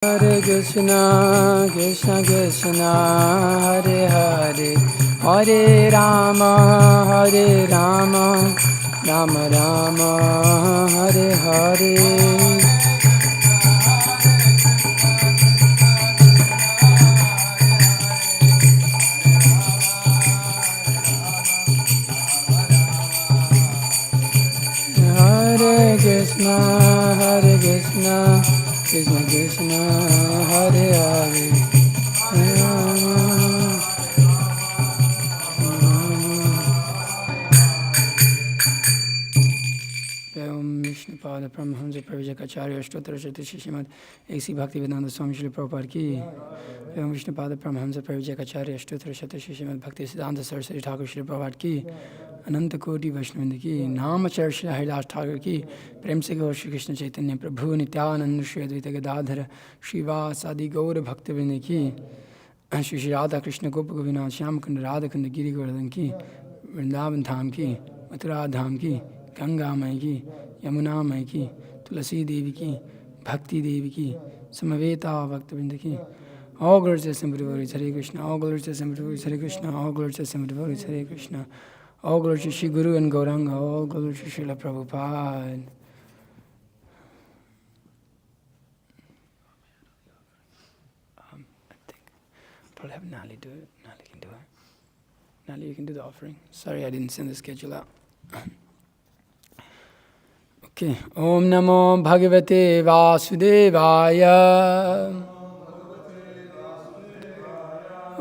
Hare Krishna, Krishna Krishna, Hare Hare, Hare Rama, Hare Rama, Rama Rama, Hare Hare. Hare Krishna, Hare Krishna, Krishna Krishna, Hare Hare, Hare Rama. Om Vishnu Pada Paramahamsa Pravijakacarya Ashtottara Shatashi Srimad A.C. Bhaktivedanta Swami Srila Prabhupada ki. Om Vishnu Pada Paramahamsa Pravijakacarya Ashtottara Shatashi Srimad Bhaktisiddhanta Saraswati Thakur Srila Prabhupada ki. अनंत कोटि वैष्णववृंद की नामचर्च श्री हरिदास ठाकुर की प्रेम से गौर श्री कृष्ण चैतन्य प्रभु नित्यानंद श्री अद्वैत गदाधर श्रीवासादि गौर भक्तवृंद की श्री श्री राधा कृष्ण गोप गोविंद श्याम कुंड राधा कुंड गिरी गोवर्धन की वृंदावन धाम की मथुरा धाम की गंगा मई की यमुना मई की तुलसी देवी की भक्ति देवी की समवेता भक्तवृंद की All glories to Hare Krishna, all glories to Hare Krishna, all glories to Hare Krishna. All glory to Shri Guru and Gauranga, all glory to Srila Prabhupada. I think probably have Nali do it. Nali can do it. Nali, you can do the offering. Sorry, I didn't send the schedule out. Okay. Om Namo Bhagavate Vasudevaya.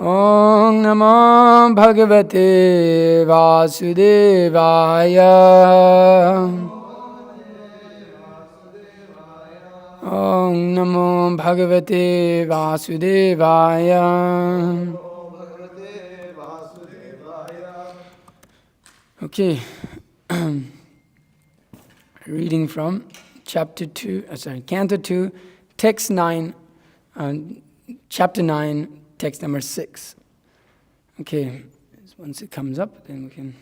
Om Namo Bhagavate Vasudevaya. Om Namo Bhagavate Vasudevaya. Okay. Reading from chapter 2, Canto 2, text 9, chapter 9, text number 6. Okay, once it comes up, then we can.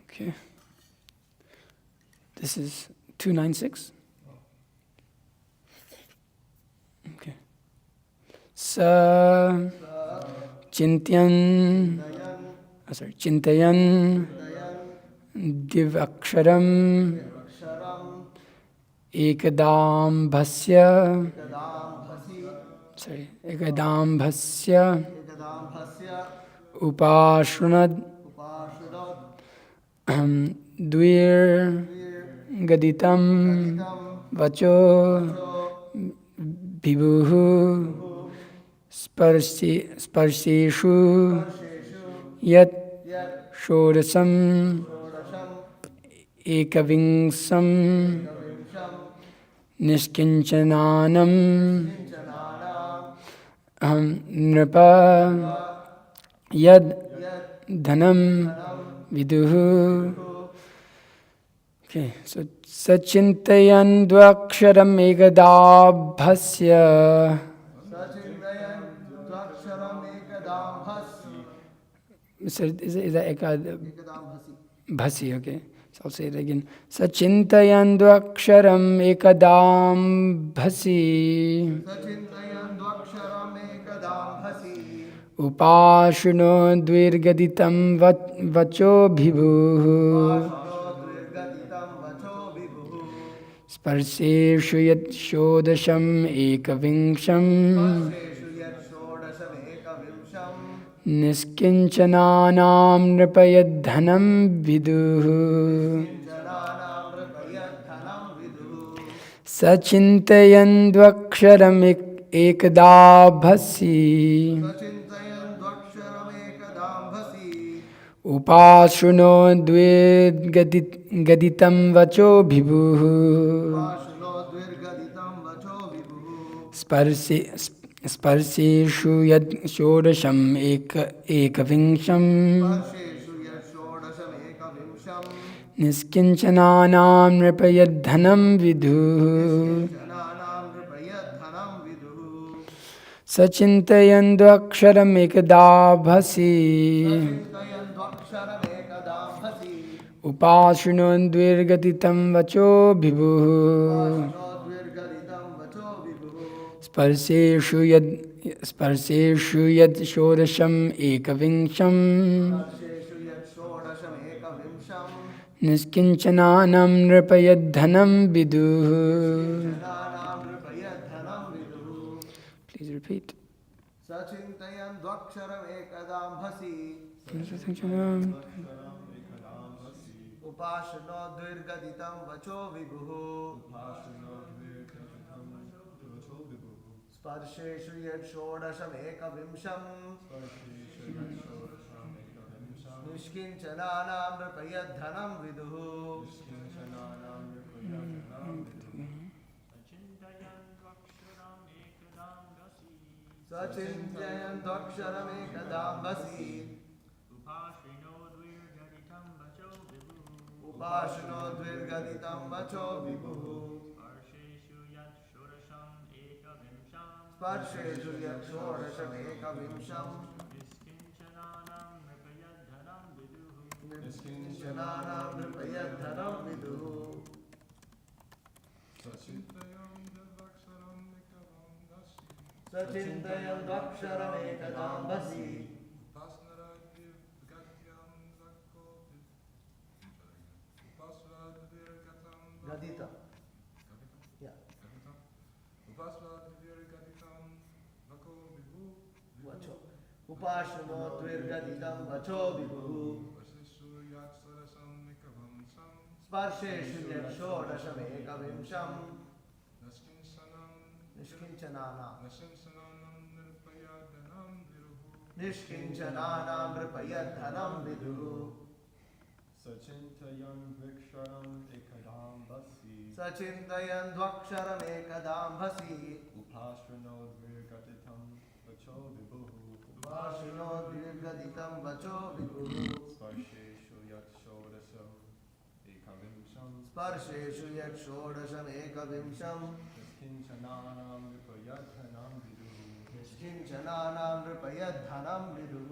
Okay. This is 296. Okay. Sa Chintayan Divaksharam Ekadambhasya Upashrunad Dvir Gaditam Vacho Vibhuhu Sparseshu Yat Shodasam Ekavingsam Niskinchananam Nrapa Yad Dhanam Viduhu. Okay, so Sachintayan Dvaksharam Ekadabhasya. Is that Ekadabhasi? Okay, so I'll say it again. Sachintayan Dvaksharam Ekadabhasi. Upashuno Dvirgaditam Vacho Bhibhuhu. Sparseshu Yat Shodasham Ekavingsham Niskinchananam Nripayadhanam Viduhu. Sachintayan Dvaksharam Ekadabhasi. Upashuno Dvirgaditam Vacho Bhibhuhu. Sparseshu Yad Shodasham Ekavingsham Niskinchananam nripayadhanam vidhu Sachintayandu ekadabhasi Upashinondvirgatitam vacho vibhu Sparseshu yad shodasham ekavinsham Niskinchananam nripayadhanam vidhu. Please repeat. Sachintayan dvaksharam ekadam bhasi Upashano dvirgaditam vacho vibhu Sparsheshu yad shodasham ekavimsham Nishkinchananam nripayadhanam vidhu Sachintayan dvaksharam ekadam bhasi Upashano dvirgaditam vacho vibhu Sparsheshu yad shodasham ekavimsham Nishkinchananam nripayadhanam vidhu Sachintayan dvaksharam ekadam bhasi Gadita. Yeah. Vacho. Upashano dvirgaditam vacho vibhu Sparsheshu yad shodasham ekavimsham Nishkinchananam nripayadhanam vidhu Sachintayan dvaksharam ekadam bhasi Sachintayan dvaksharam ekadam bhasi Upashano dvirgaditam vacho vibhu Upashano dvirgaditam vacho vibhu Sparsheshu yat shodasham ekavimsham Sparsheshu yad shodasham ekavimsham Niskinchananam nripayadhanam vidhu Nishkinchananam nripayadhanam vidhu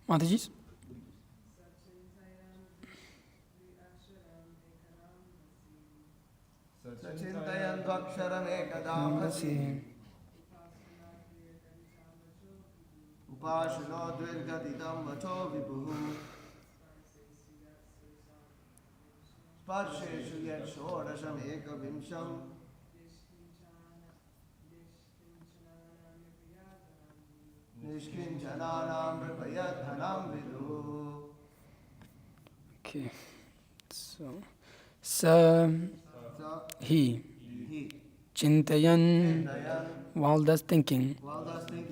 Mataji. Sachintayan dvaksharam ekadam bhasi Upashano dvirgaditam vacho vibhu Sparsheshu yad shodasham ekavimsham Nishkinchananam nripayadhanam vidhu Okay. So, he, Chintayan, while thus thinking,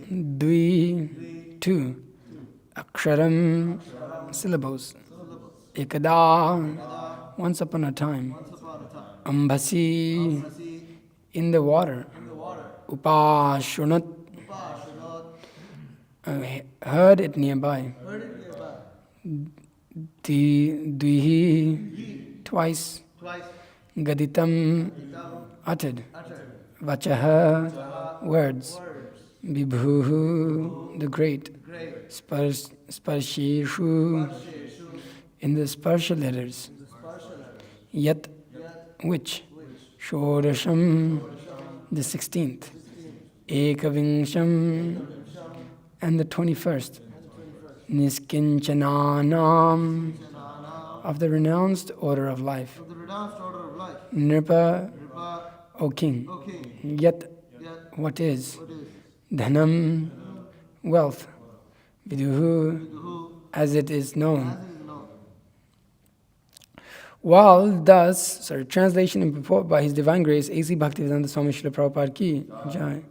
Dvi, two, Aksharam, syllables, Ekada, once upon a time, Ambasi, in the water, Upashunat, heard it nearby, Dvihi, twice, Gaditam, uttered, Vachaha, words, Vibhuhu, the great, Sparsheshu, in the sparsha letters, Yat, which, Shodasham, the 16th, Ekavinsham, and the 21st, Niskinchananam, of the renounced order of life. Nripa, O king. Yet, what is? Dhanam, wealth. Viduhu, as it is known. While thus, translation and purport by His Divine Grace, A.C. Bhaktivedanta Swami Srila Prabhupada Ki Jai.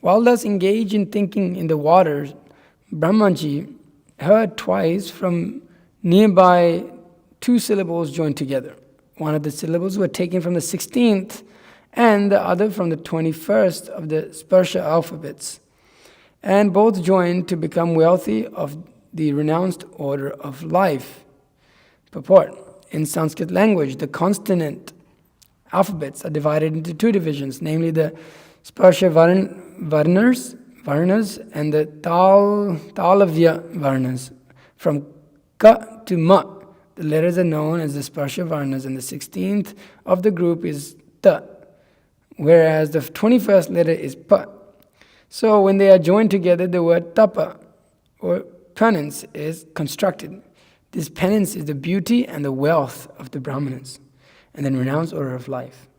While thus engaged in thinking in the waters, Brahmaji heard twice from nearby two syllables joined together. One of the syllables were taken from the 16th and the other from the 21st of the Sparsha alphabets, and both joined to become wealthy of the renounced order of life. Purport. In Sanskrit language, the consonant alphabets are divided into two divisions, namely the Sparsha Varnas and the Talavya Varnas. From Ka to Ma, the letters are known as the Sparsha Varnas, and the 16th of the group is Ta, whereas the 21st letter is Pa. So when they are joined together, the word Tapa, or penance, is constructed. This penance is the beauty and the wealth of the Brahmanas, and then renounced order of life.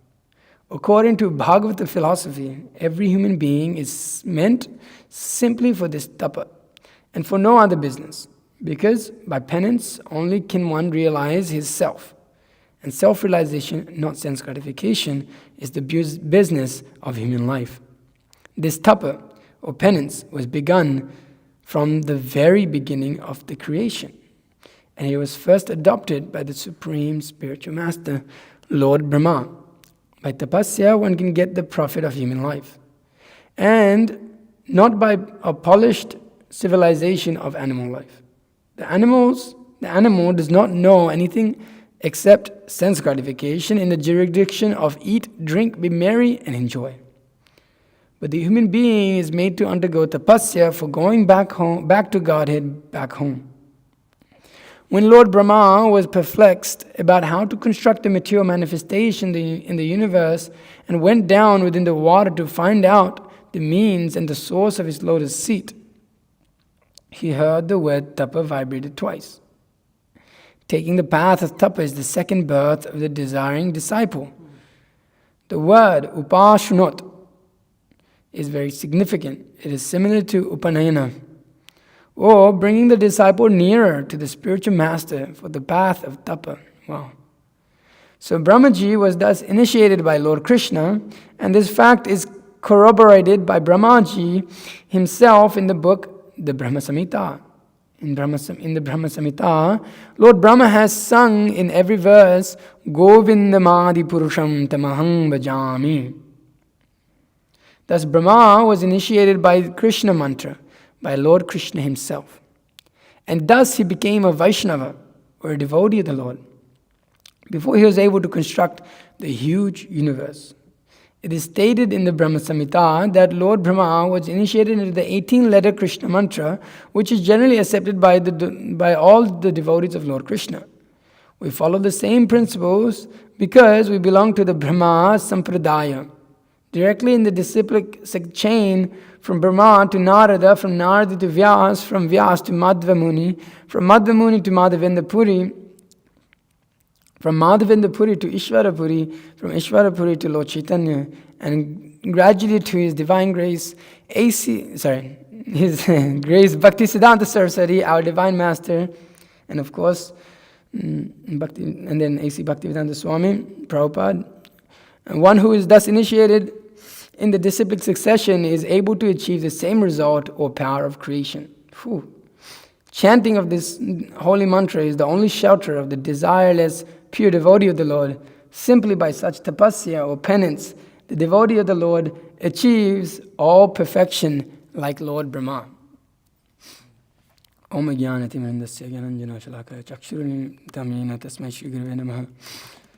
According to Bhagavata philosophy, every human being is meant simply for this tapa, and for no other business, because by penance only can one realize his self. And self-realization, not sense gratification, is the business of human life. This tapa, or penance, was begun from the very beginning of the creation. And it was first adopted by the Supreme Spiritual Master, Lord Brahma. By tapasya, one can get the profit of human life. And not by a polished civilization of animal life. The animal does not know anything except sense gratification in the jurisdiction of eat, drink, be merry, and enjoy. But the human being is made to undergo tapasya for going back home, back to Godhead, back home. When Lord Brahma was perplexed about how to construct a material manifestation in the universe and went down within the water to find out the means and the source of his lotus seat, he heard the word tapa vibrated twice. Taking the path of tapa is the second birth of the desiring disciple. The word upashrunot is very significant. It is similar to upanayana, or bringing the disciple nearer to the spiritual master for the path of tapa. Wow. So Brahmaji was thus initiated by Lord Krishna, and this fact is corroborated by Brahmaji himself in the book, the Brahma Samhita. In the Brahma Samhita, Lord Brahma has sung in every verse, Govindamadi Purusham Tamaham Bhajami. Thus Brahma was initiated by Krishna mantra, by Lord Krishna himself. And thus he became a Vaishnava, or a devotee of the Lord, before he was able to construct the huge universe. It is stated in the Brahma Samhita that Lord Brahma was initiated into the 18-letter Krishna mantra, which is generally accepted by all the devotees of Lord Krishna. We follow the same principles because we belong to the Brahma Sampradaya. Directly in the disciplic chain, from Brahma to Narada, from Narada to Vyas, from Vyas to Madhva Muni, from Madhva Muni to Madhavendra Puri, from Madhavendra Puri to Ishvara Puri, from Ishvara Puri to Lord Chaitanya, and gradually to His Divine Grace, His Grace Bhaktisiddhanta Saraswati, our Divine Master, and of course, Bhakti, and then A.C. Bhaktivedanta Swami, Prabhupada. And one who is thus initiated in the disciplic succession is able to achieve the same result or power of creation. Whew. Chanting of this holy mantra is the only shelter of the desireless, pure devotee of the Lord. Simply by such tapasya or penance, the devotee of the Lord achieves all perfection like Lord Brahma. Om Jnanati Mandasya Gyananjana Shalakaya Chakshurani Tamina Tasmai Shri Gurave Namaha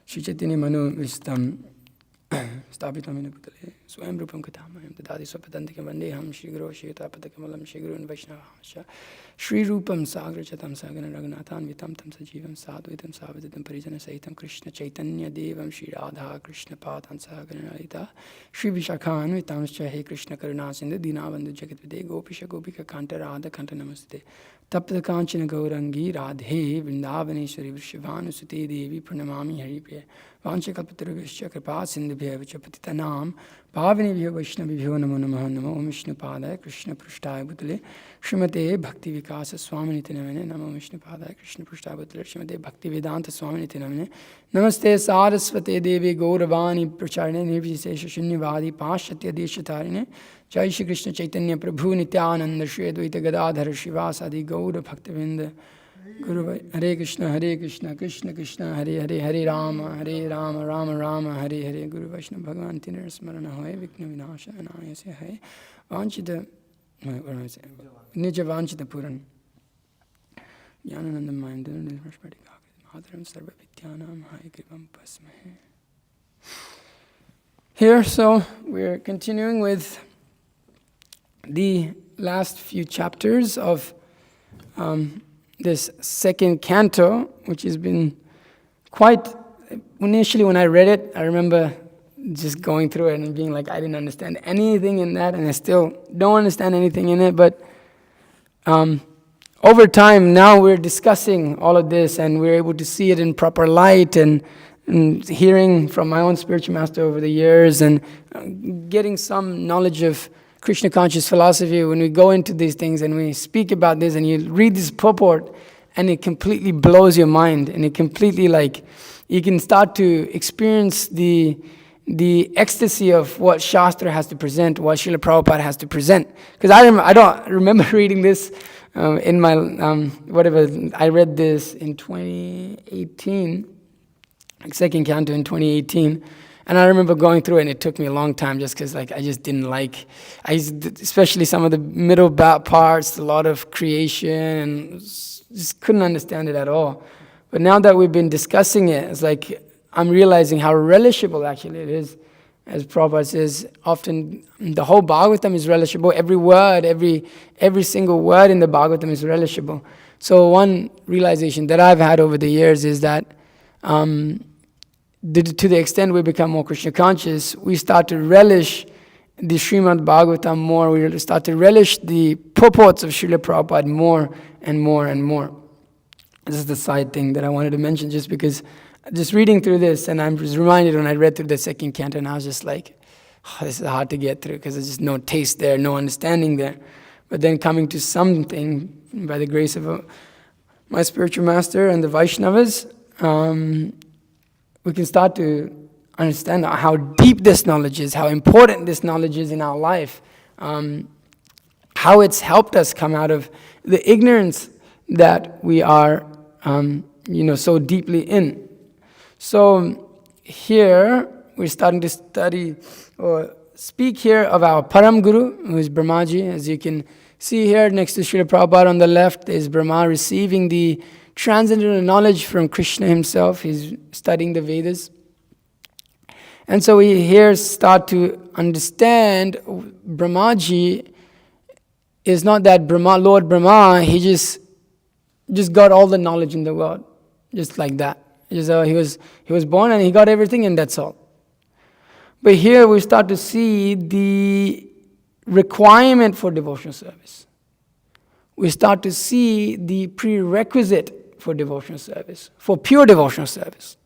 Shri Chaitanya Manu Vistam Stapitamina Putale Swayam Rupam Kathamayam Tadadi Swapatantikam Vandeham Shri Guru Shri Tapatakalam Shri Guru and Vaishnava Shri Rupam Sagra Chatam Sagana Raghunathan Vitam Tam Sajivam Sadhuitam Savaditam Parijana Sahitam Krishna Chaitanya Devam Shri Radha Krishna Patan Sagana Narita Shri Vishakhan Vitam He Krishna Karuna Sindhu Dinavandu Jagat Vide Gopisha Gopika Kanta Radha Kanta Namaste Tapta Kanchana Gaurangi Radhe Vrindavaneshwari Vrishabhanusute Devi Pranamami Haripriya Vanchakalpatarubhishya Kripa Sindhubhya Vichapatitanam Pavanibhyo Vaishnavibhyo Namo Namaha Namo Om Vishnu Padaya Krishna Prushtaya Bhutale Srimate Bhakti Vikasa Swami Niti Namane Namo Vishnu Padaya Krishna Prushtaya Bhutale Srimate Bhakti Vedanta Swami Niti Namane Namaste Saraswate Devi Gauravani Pracharine Nirvisesha Shunyavadi Pashatya Deshatarine Jai Shri Krishna Chaitanya Prabhu Nityananda Shri Advaita Gadadhara Shivasadi Gaura Bhaktivinda Guru Hare Krishna Krishna Krishna Hare Hare Hare Rama Rama Rama Hare Hare Guru Vaishnava Bhagavan Tinir Smarana Hoy Vikna Vinasha Anayase Hai Vanchita Nija Vanchita Puran Jnanananda Mind Nirmashpati Adaram Sarva Vidyanam Hayagrivam Pasmahe. Here, so we're continuing with the last few chapters of this second canto, which has been quite, initially when I read it, I remember just going through it and being like, I didn't understand anything in that, and I still don't understand anything in it, but over time, now we're discussing all of this, and we're able to see it in proper light, and hearing from my own spiritual master over the years, and getting some knowledge of Krishna conscious philosophy. When we go into these things and we speak about this, and you read this purport, and it completely blows your mind, and it completely, like, you can start to experience the ecstasy of what Shastra has to present, what Srila Prabhupada has to present. Because I don't remember reading this in my, I read this in 2018, like second canto in 2018. And I remember going through it, and it took me a long time just because, like, I just didn't like, especially some of the middle parts, a lot of creation, and just couldn't understand it at all. But now that we've been discussing it, it's like I'm realizing how relishable actually it is. As Prabhupada says, often the whole Bhagavatam is relishable. Every word, every single word in the Bhagavatam is relishable. So one realization that I've had over the years is that to the extent we become more Krishna conscious, we start to relish the Srimad Bhagavatam more. We start to relish the purports of Srila Prabhupada more and more and more. This is the side thing that I wanted to mention, just because just reading through this, and I was reminded when I read through the second canto, and I was just like, oh, this is hard to get through because there's just no taste there, no understanding there. But then coming to something, by the grace of my spiritual master and the Vaishnavas, we can start to understand how deep this knowledge is, how important this knowledge is in our life, how it's helped us come out of the ignorance that we are so deeply in. So here we're starting to study or speak here of our Param Guru, who is Brahmaji. As you can see here next to Srila Prabhupada on the left is Brahma receiving the transcendental knowledge from Krishna himself. He's studying the Vedas. And so we here start to understand Brahmaji is not that Lord Brahma, he just got all the knowledge in the world, just like that. He was born and he got everything, and that's all. But here we start to see the requirement for devotional service. We start to see the prerequisite for devotional service, for pure devotional service.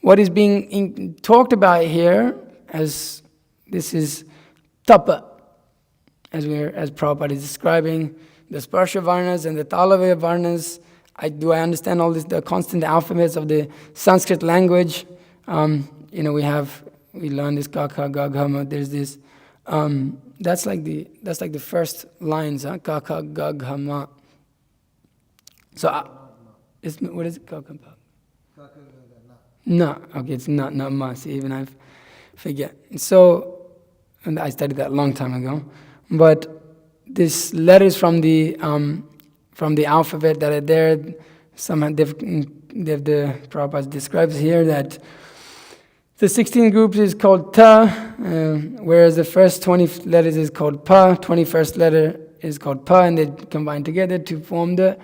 What is being talked about here, as this is tapa, as Prabhupada is describing the sparsha varnas and the talavaya varnas. Do I understand all this, the constant alphabets of the Sanskrit language? We learn this kaka, gaghama. There's this. That's like the first lines, kaka, gaghama. So, what is it? Kaka, no, okay, it's not ma. See, even I forget. So, and I studied that a long time ago. But this letters from the alphabet that are there, somehow the Prabhupada describes here that the 16 groups is called ta, whereas the first 20 letters is called pa, 21st letter is called pa, and they combine together to form the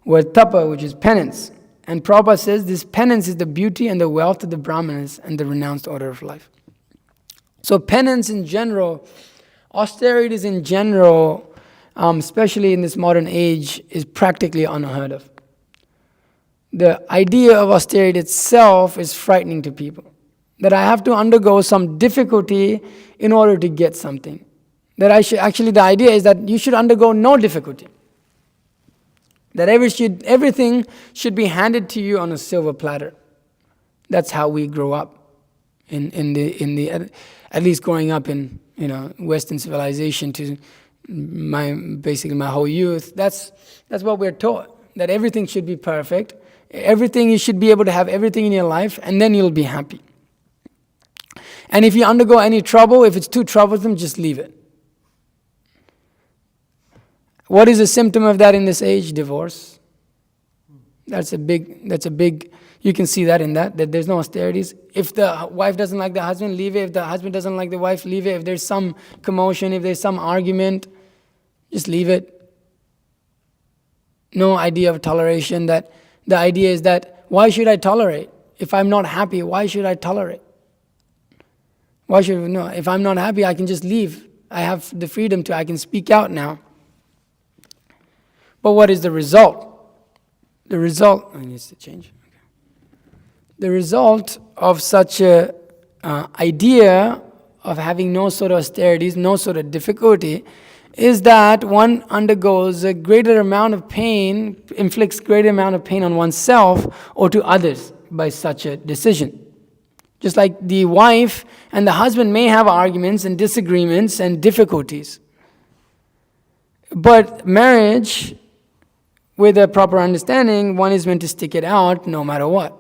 word tapa, which is penance. And Prabhupada says this penance is the beauty and the wealth of the Brahmanas and the renounced order of life. So penance in general, austerities in general, especially in this modern age, is practically unheard of. The idea of austerity itself is frightening to people. That I have to undergo some difficulty in order to get something. That the idea is that you should undergo no difficulty. That everything should be handed to you on a silver platter. That's how we grow up in the at least growing up in Western civilization to my whole youth. That's what we're taught. That everything should be perfect. Everything, you should be able to have everything in your life, and then you'll be happy. And if you undergo any trouble, if it's too troublesome, just leave it. What is a symptom of that in this age? Divorce. That's a big, you can see that in that there's no austerities. If the wife doesn't like the husband, leave it. If the husband doesn't like the wife, leave it. If there's some commotion, if there's some argument, just leave it. No idea of toleration. That the idea is that, why should I tolerate? If I'm not happy, why should I tolerate? No, if I'm not happy, I can just leave. I have the freedom I can speak out now. But what is the result? The result, I need to change. Okay. The result of such a idea of having no sort of austerities, no sort of difficulty, is that one undergoes a greater amount of pain, inflicts greater amount of pain on oneself or to others by such a decision. Just like the wife and the husband may have arguments and disagreements and difficulties. But marriage, with a proper understanding, one is meant to stick it out no matter what.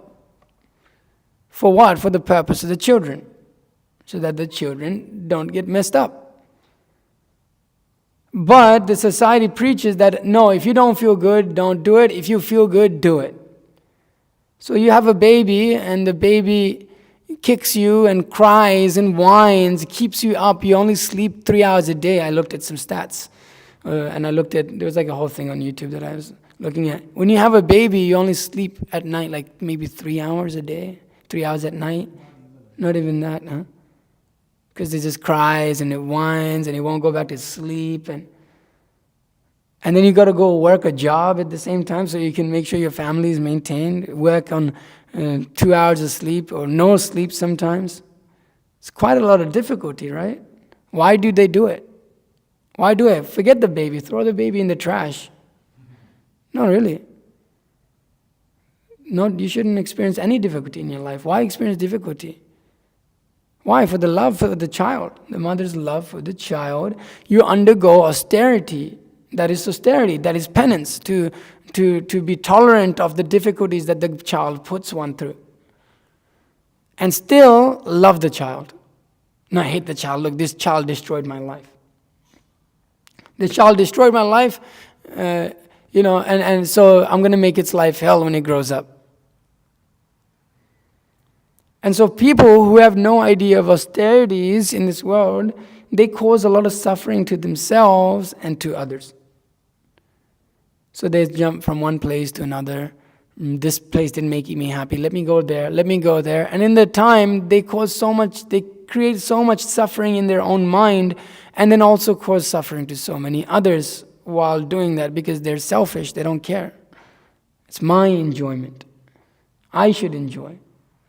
For what? For the purpose of the children. So that the children don't get messed up. But the society preaches that, no, if you don't feel good, don't do it. If you feel good, do it. So you have a baby, and the baby kicks you and cries and whines, keeps you up. You only sleep 3 hours a day. I looked at some stats. And I looked at, there was like a whole thing on YouTube that I was looking at. When you have a baby, you only sleep at night like maybe 3 hours a day, 3 hours at night. Not even that, huh? Because it just cries and it whines and it won't go back to sleep. And then you got to go work a job at the same time so you can make sure your family is maintained. Work on 2 hours of sleep or no sleep sometimes. It's quite a lot of difficulty, right? Why do they do it? Why do it? Forget the baby. Throw the baby in the trash. No, really. No, you shouldn't experience any difficulty in your life. Why experience difficulty? Why? For the love for the child. The mother's love for the child. You undergo austerity. That is austerity. That is penance. To be tolerant of the difficulties that the child puts one through. And still love the child. Not hate the child. Look, this child destroyed my life. This child destroyed my life, and so I'm going to make its life hell when it grows up. And so people who have no idea of austerities in this world, they cause a lot of suffering to themselves and to others. So they jump from one place to another. This place didn't make me happy. Let me go there. Let me go there. And in the time, they create so much suffering in their own mind, and then also cause suffering to so many others while doing that because they're selfish. They don't care. It's my enjoyment. I should enjoy.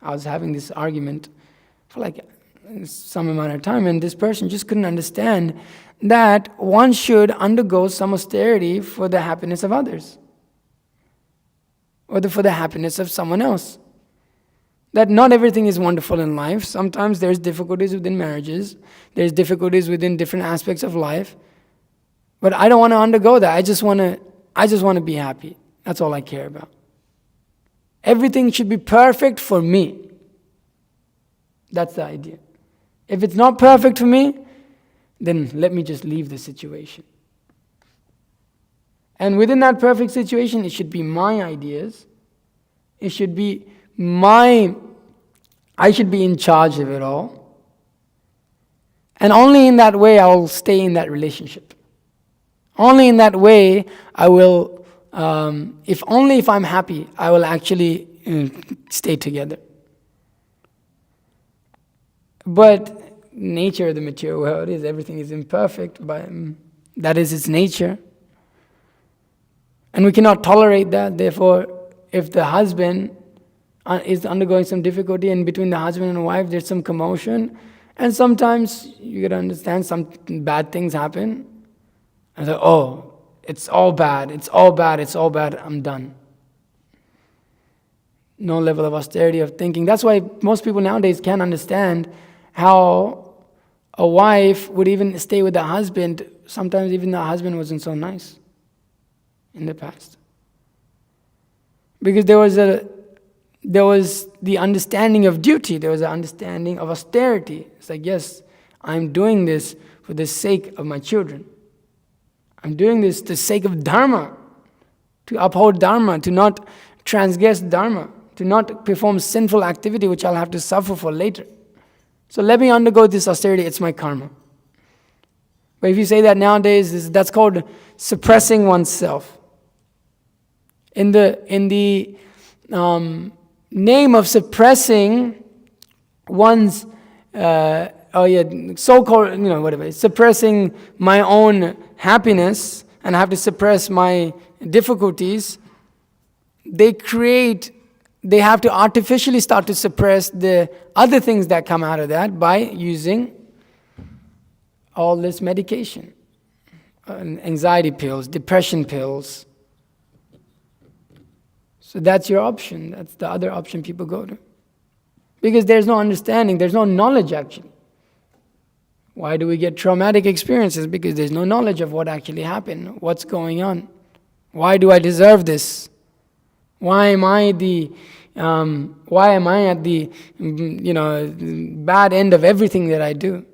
I was having this argument for like some amount of time, and this person just couldn't understand that one should undergo some austerity for the happiness of others or for the happiness of someone else. That not everything is wonderful in life. Sometimes there's difficulties within marriages. There's difficulties within different aspects of life. But I don't want to undergo that. I just want to be happy. That's all I care about. Everything should be perfect for me. That's the idea. If it's not perfect for me, then let me just leave the situation. And within that perfect situation, it should be my ideas. It should be I should be in charge of it all. And only in that way I will stay in that relationship. Only in that way I will, if I'm happy, I will actually stay together. But nature of the material world is everything is imperfect, but that is its nature. And we cannot tolerate that. Therefore, if the husband is undergoing some difficulty, and between the husband and the wife there's some commotion, and sometimes you gotta understand some bad things happen, and so, it's all bad, I'm done. No level of austerity of thinking. That's why most people nowadays can't understand how a wife would even stay with the husband. Sometimes even the husband wasn't so nice in the past. Because there was the understanding of duty, there was an understanding of austerity. It's like, yes, I'm doing this for the sake of my children. I'm doing this for the sake of Dharma, to uphold Dharma, to transgress dharma, to not perform sinful activity which I'll have to suffer for later. So let me undergo this austerity, it's my karma. But if you say that nowadays, that's called suppressing oneself. In the name of suppressing one's so-called, whatever, suppressing my own happiness, and I have to suppress my difficulties, they have to artificially start to suppress the other things that come out of that by using all this medication, anxiety pills, depression pills. So that's your option. That's the other option people go to. Because there's no understanding, there's no knowledge actually. Why do we get traumatic experiences? Because there's no knowledge of what actually happened, what's going on. Why do I deserve this? Why am I at the bad end of everything that I do?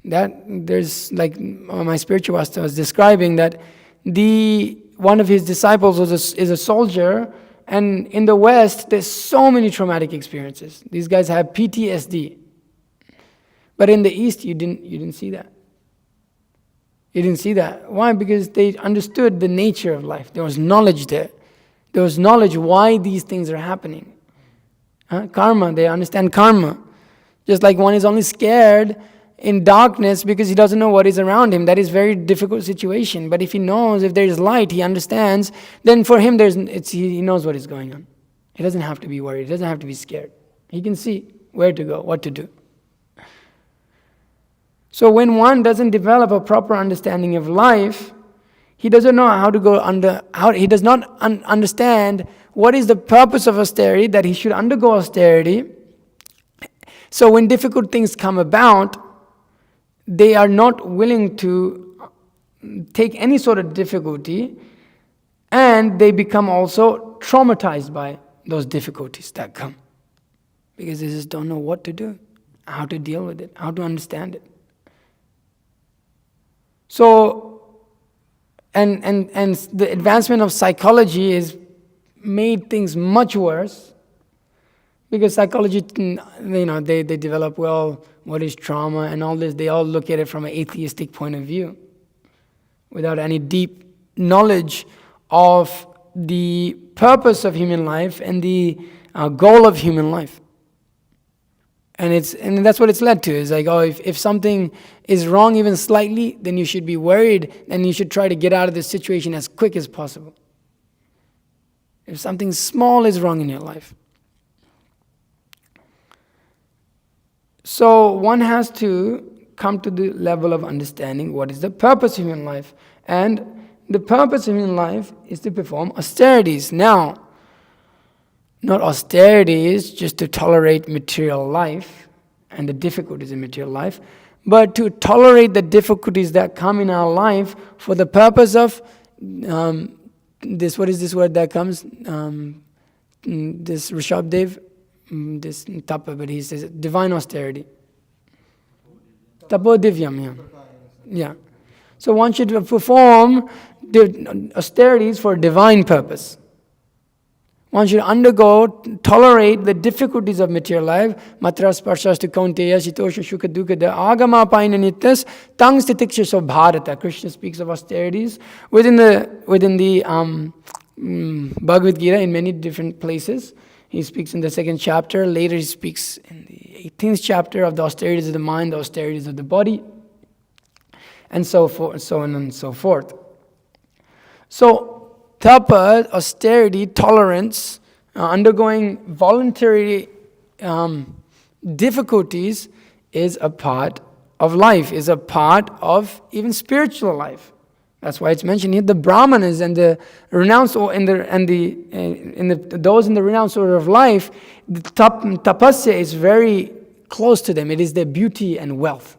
That there's, like my spiritual master was describing, that one of his disciples is a soldier, and in the West there's so many traumatic experiences. These guys have PTSD. But in the East you didn't see that. You didn't see that. Why? Because they understood the nature of life. There was knowledge there. There was knowledge why these things are happening. Karma, they understand karma. Just like one is only scared in darkness because he doesn't know what is around him. That is a very difficult situation. But if he knows, if there is light, he understands, then for him he knows what is going on. He doesn't have to be worried. He doesn't have to be scared. He can see where to go, what to do. So when one doesn't develop a proper understanding of life, he doesn't know he does not understand what is the purpose of austerity, that he should undergo austerity. So when difficult things come about, they are not willing to take any sort of difficulty, and they become also traumatized by those difficulties that come. Because they just don't know what to do, how to deal with it, how to understand it. So, and the advancement of psychology has made things much worse, because psychology, they develop, what is trauma and all this. They all look at it from an atheistic point of view, without any deep knowledge of the purpose of human life and the goal of human life. And that's what it's led to. It's like, if something is wrong even slightly, then you should be worried, and you should try to get out of this situation as quick as possible. If something small is wrong in your life. So one has to come to the level of understanding what is the purpose of human life. And the purpose of human life is to perform austerities. Now, not austerities just to tolerate material life and the difficulties in material life, but to tolerate the difficulties that come in our life for the purpose of what is this word that comes? This Rishabdev, this tapa, but he says divine austerity. Tapodivyam, yeah. So one should perform the austerities for a divine purpose. One should tolerate the difficulties of material life. Matras parshastu kaunteya shitosha shuka dukkha agama paina nittas tang stitiksha bharata. Krishna speaks of austerities within the Bhagavad Gita in many different places. He speaks in the 2nd chapter. Later he speaks in the 18th chapter of the austerities of the mind, the austerities of the body, and so forth, so on and so forth. So tapa, austerity, tolerance, undergoing voluntary difficulties is a part of life, is a part of even spiritual life. That's why it's mentioned here. The Brahmanas and the renounced, those in the renounced order of life, the tapasya is very close to them. It is their beauty and wealth.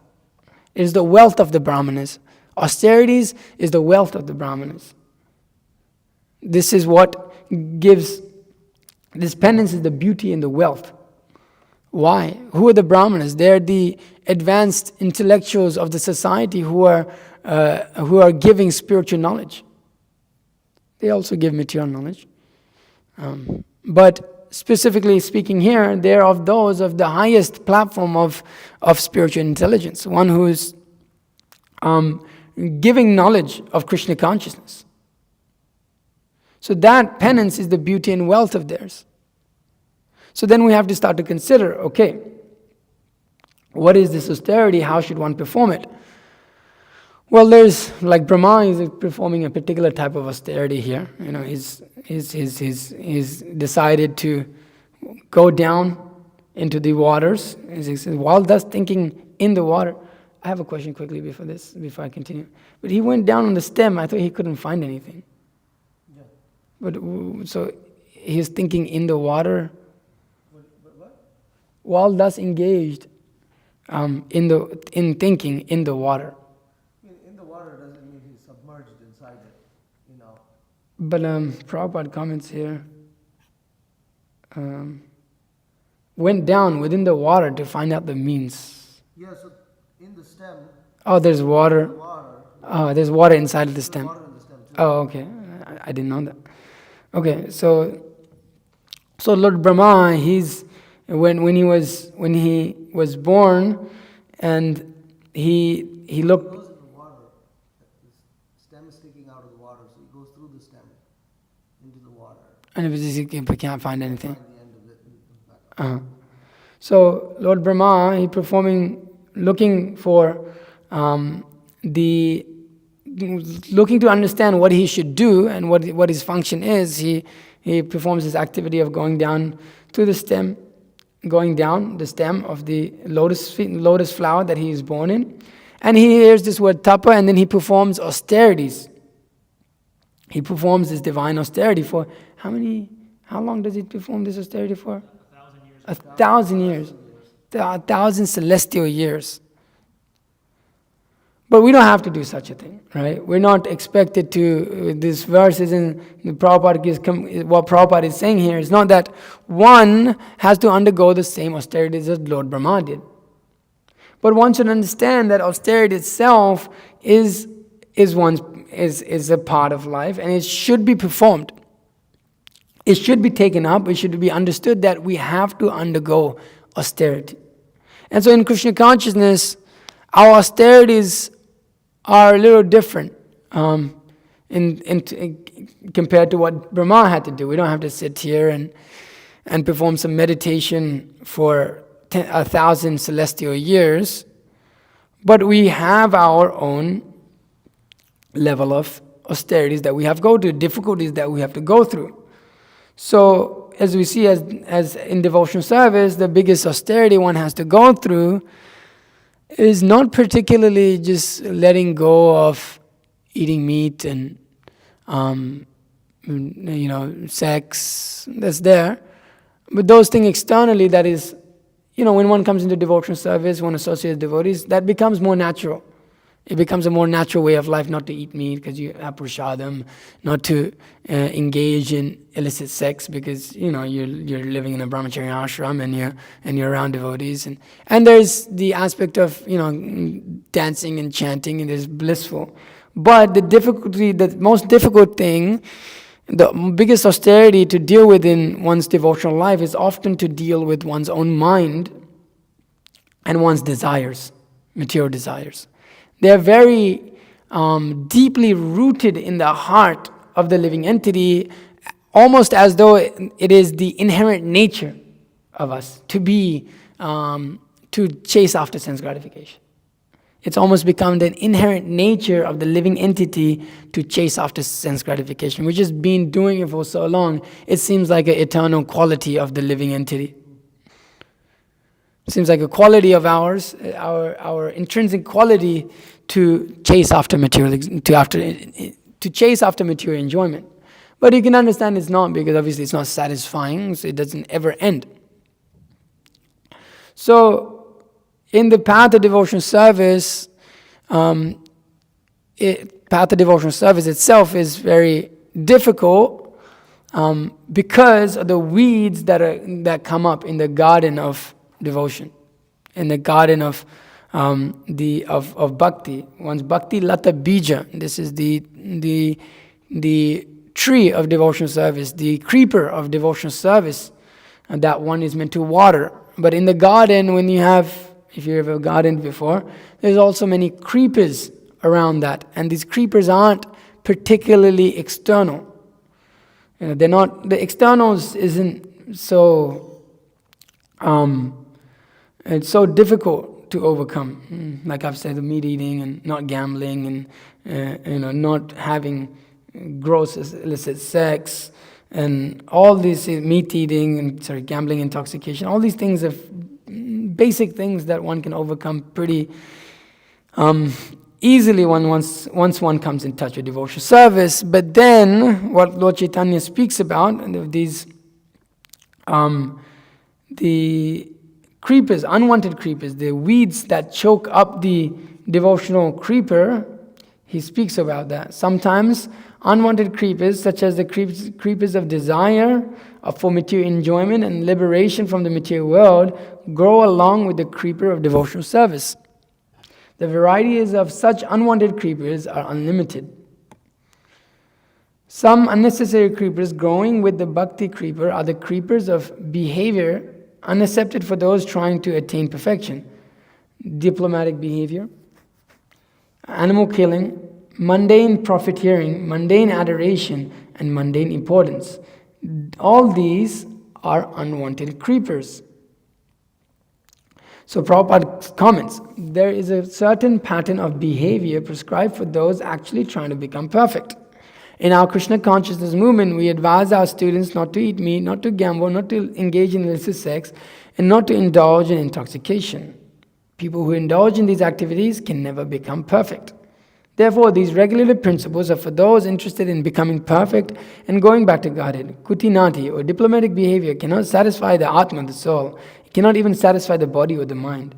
It is the wealth of the Brahmanas. Austerities is the wealth of the Brahmanas. This is what gives, this penance is the beauty and the wealth. Why? Who are the Brahmanas? They're the advanced intellectuals of the society who are giving spiritual knowledge. They also give material knowledge. But specifically speaking here, they're of those of the highest platform of spiritual intelligence, one who is giving knowledge of Krishna consciousness. So that penance is the beauty and wealth of theirs. So then we have to start to consider, okay, what is this austerity? How should one perform it? Well, there's, like Brahma is performing a particular type of austerity here. He's decided to go down into the waters. He says, while thus thinking in the water. I have a question quickly before I continue. But he went down on the stem. I thought he couldn't find anything. Yeah. But so he's thinking in the water. What? While thus engaged in thinking in the water. In the water doesn't mean he's submerged inside it, But Prabhupada comments here, went down within the water to find out the means. Yeah, so in the stem, Oh, there's water. water. Oh, there's water inside of the stem. Water in the stem too. Oh, okay. I didn't know that. Okay, so Lord Brahma, when he was born, and he looked. He goes in the water. The stem is sticking out of the water, so he goes through the stem into the water. And he can't find anything. Find the end of it and back. So Lord Brahma, looking to understand what he should do and what his function is. He performs his activity of going down to the stem, going down the stem of the lotus flower that he is born in, and he hears this word tapa, and then he performs austerities. He performs this divine austerity for how long does he perform this austerity for? 1,000 years. 1,000 celestial years. But we don't have to do such a thing, right? We're not expected to. This verse isn't what Prabhupada is saying here. It's not that one has to undergo the same austerities as Lord Brahma did. But one should understand that austerity itself is a part of life, and it should be performed. It should be taken up. It should be understood that we have to undergo austerity. And so in Krishna consciousness, our austerities are a little different compared to what Brahma had to do. We don't have to sit here and perform some meditation for 1,000 celestial years, but we have our own level of austerities that we have to go through, difficulties that we have to go through. So, as we see, as in devotional service, the biggest austerity one has to go through is not particularly just letting go of eating meat and sex. That's there, but those things externally, that is, when one comes into devotional service, one associates devotees, that becomes more natural. It becomes a more natural way of life not to eat meat because you have prasadam, not to engage in illicit sex because you're living in a brahmacharya ashram and you're around devotees, and there's the aspect of dancing and chanting, and there's blissful. But the most difficult thing, the biggest austerity to deal with in one's devotional life is often to deal with one's own mind and one's desires, material desires. They're very deeply rooted in the heart of the living entity, almost as though it is the inherent nature of us to chase after sense gratification. It's almost become the inherent nature of the living entity to chase after sense gratification. We've just been doing it for so long, it seems like an eternal quality of the living entity. It seems like a quality of ours, our intrinsic quality to chase after material, to chase after material enjoyment. But you can understand it's not, because obviously it's not satisfying, so it doesn't ever end. So, in the path of devotional service, path of devotional service itself is very difficult because of the weeds that come up in the garden of devotion, in the garden of bhakti. One's bhakti lata bija. This is the tree of devotional service, the creeper of devotional service, and that one is meant to water. But in the garden, if you have a garden before, there's also many creepers around that. And these creepers aren't particularly external. They're not, the externals isn't so, it's so difficult to overcome. Like I've said, the meat eating and not gambling and, not having gross illicit sex and all these meat eating and gambling, intoxication, all these things are basic things that one can overcome pretty easily once one comes in touch with devotional service. But then what Lord Chaitanya speaks about, and these the creepers, unwanted creepers, the weeds that choke up the devotional creeper, he speaks about that. Sometimes unwanted creepers, such as the creepers of desire for material enjoyment and liberation from the material world, grow along with the creeper of devotional service. The varieties of such unwanted creepers are unlimited. Some unnecessary creepers growing with the bhakti creeper are the creepers of behavior unaccepted for those trying to attain perfection. Diplomatic behavior, animal killing, mundane profiteering, mundane adoration, and mundane importance. All these are unwanted creepers. So Prabhupada comments, there is a certain pattern of behavior prescribed for those actually trying to become perfect. In our Krishna consciousness movement, we advise our students not to eat meat, not to gamble, not to engage in illicit sex, and not to indulge in intoxication. People who indulge in these activities can never become perfect. Therefore, these regulative principles are for those interested in becoming perfect and going back to Godhead. Kutinati, or diplomatic behavior, cannot satisfy the Atma, the soul. It cannot even satisfy the body or the mind.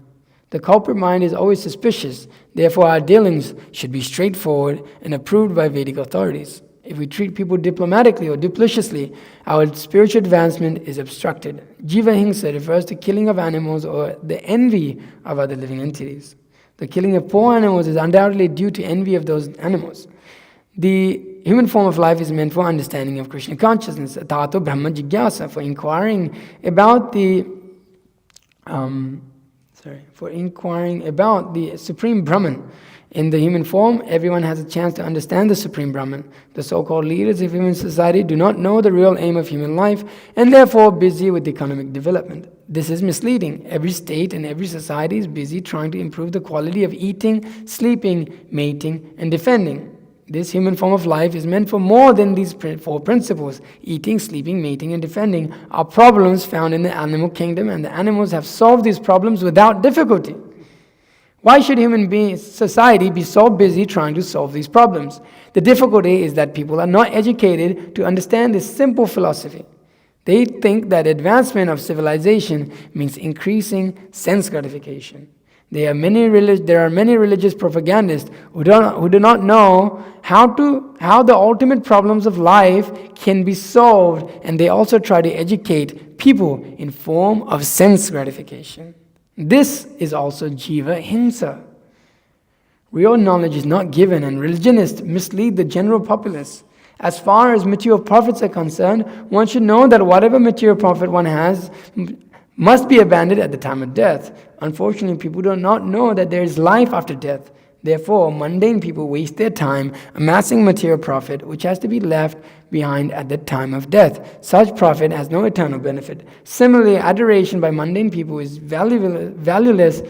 The culprit mind is always suspicious. Therefore, our dealings should be straightforward and approved by Vedic authorities. If we treat people diplomatically or dupliciously, our spiritual advancement is obstructed. Jiva Hingsa refers to killing of animals or the envy of other living entities. The killing of poor animals is undoubtedly due to envy of those animals. The human form of life is meant for understanding of Krishna consciousness, tato brahma jigyasa, for inquiring about the Supreme Brahman. In the human form, everyone has a chance to understand the Supreme Brahman. The so-called leaders of human society do not know the real aim of human life and therefore busy with economic development. This is misleading. Every state and every society is busy trying to improve the quality of eating, sleeping, mating, and defending. This human form of life is meant for more than these four principles. Eating, sleeping, mating, and defending are problems found in the animal kingdom, and the animals have solved these problems without difficulty. Why should society be so busy trying to solve these problems? The difficulty is that people are not educated to understand this simple philosophy. They think that advancement of civilization means increasing sense gratification. There are many religious propagandists who do not know how the ultimate problems of life can be solved, and they also try to educate people in form of sense gratification. This is also jiva himsa. Real knowledge is not given, and religionists mislead the general populace. As far as material profits are concerned, one should know that whatever material profit one has must be abandoned at the time of death. Unfortunately, people do not know that there is life after death. Therefore, mundane people waste their time amassing material profit, which has to be left behind at the time of death. Such profit has no eternal benefit. Similarly, adoration by mundane people is valueless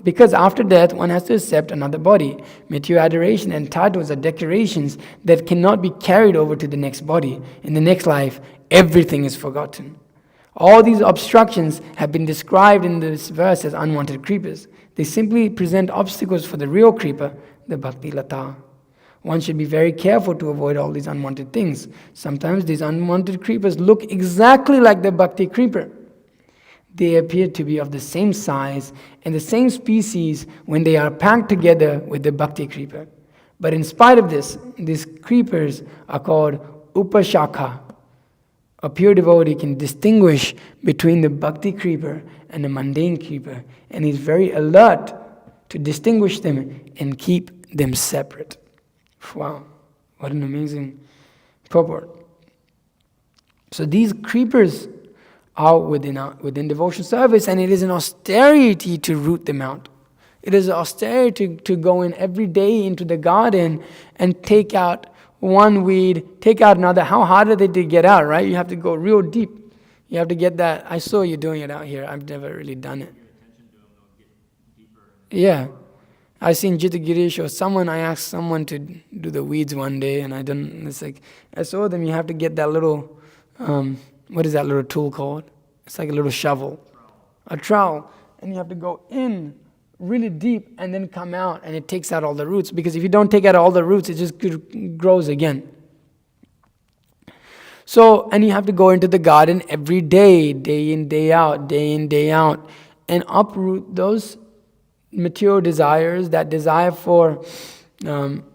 because after death, one has to accept another body. Material adoration and titles are decorations that cannot be carried over to the next body. In the next life, everything is forgotten. All these obstructions have been described in this verse as unwanted creepers. They simply present obstacles for the real creeper, the bhakti lata. One should be very careful to avoid all these unwanted things. Sometimes these unwanted creepers look exactly like the bhakti creeper. They appear to be of the same size and the same species when they are packed together with the bhakti creeper. But in spite of this, these creepers are called upashakha. A pure devotee can distinguish between the bhakti creeper and the mundane creeper, and is very alert to distinguish them and keep them separate. Wow, what an amazing purport. So these creepers are within devotional service, and it is an austerity to root them out. It is austerity to go in every day into the garden and take out one weed, take out another. How hard are they to get out, right? You have to go real deep. You have to get that. I saw you doing it out here. I've never really done it. Yeah. I seen Jita Girish or someone, I asked someone to do the weeds one day, and it's like, I saw them, you have to get that little, what is that little tool called? It's like a little shovel. A trowel. And you have to go in really deep and then come out, and it takes out all the roots, because if you don't take out all the roots, it just grows again. So, and you have to go into the garden every day, day in, day out, and uproot those material desires, that desire for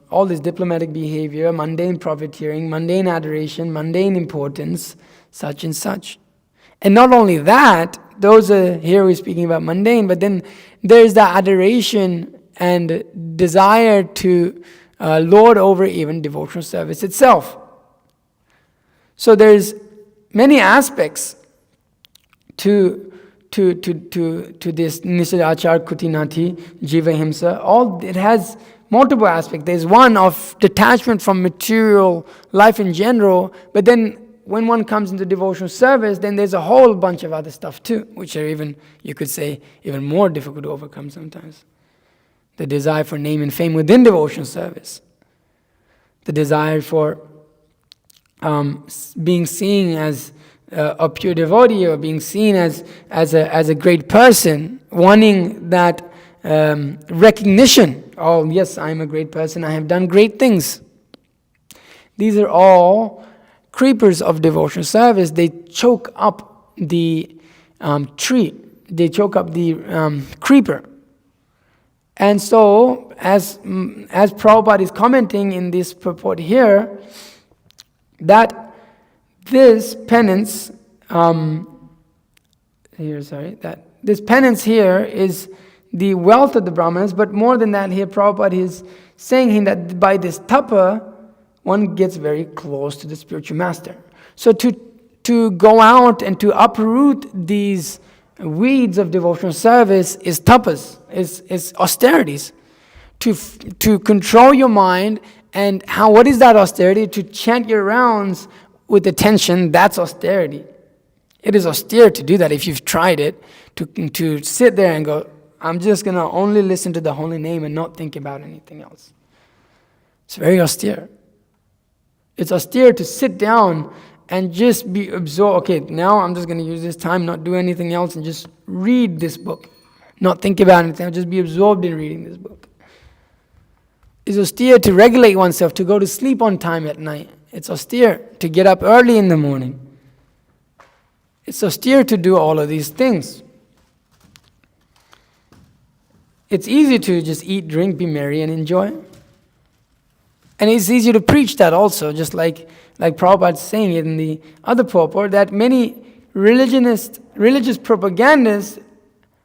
all this diplomatic behavior, mundane profiteering, mundane adoration, mundane importance, such and such. And not only that, those are, here we're speaking about mundane, but then there's the adoration and desire to lord over even devotional service itself. So there's many aspects to this Nisarachar Kutinati Jiva Himsa. It has multiple aspects. There's one of detachment from material life in general, but then when one comes into devotional service, then there's a whole bunch of other stuff too, which are even, you could say, even more difficult to overcome sometimes. The desire for name and fame within devotional service. The desire for being seen as a pure devotee, or being seen as a great person, wanting that recognition. Oh yes, I'm a great person, I have done great things. These are all creepers of devotional service. They choke up the tree. They choke up the creeper. And so, as Prabhupada is commenting in this purport here, that this penance, that this penance here is the wealth of the Brahmanas, but more than that, here Prabhupada is saying that by this tapa, one gets very close to the spiritual master. So to go out and to uproot these weeds of devotional service is tapas, is austerities. To control your mind, and what is that austerity? To chant your rounds with attention, that's austerity. It is austere to do that if you've tried it, to sit there and go, I'm just going to only listen to the holy name and not think about anything else. It's very austere. It's austere to sit down and just be absorbed. Okay, now I'm just going to use this time, not do anything else, and just read this book. Not think about anything, just be absorbed in reading this book. It's austere to regulate oneself, to go to sleep on time at night. It's austere to get up early in the morning. It's austere to do all of these things. It's easy to just eat, drink, be merry, and enjoy. And it's easy to preach that also, just like Prabhupada is saying it in the other purport, that many religious propagandists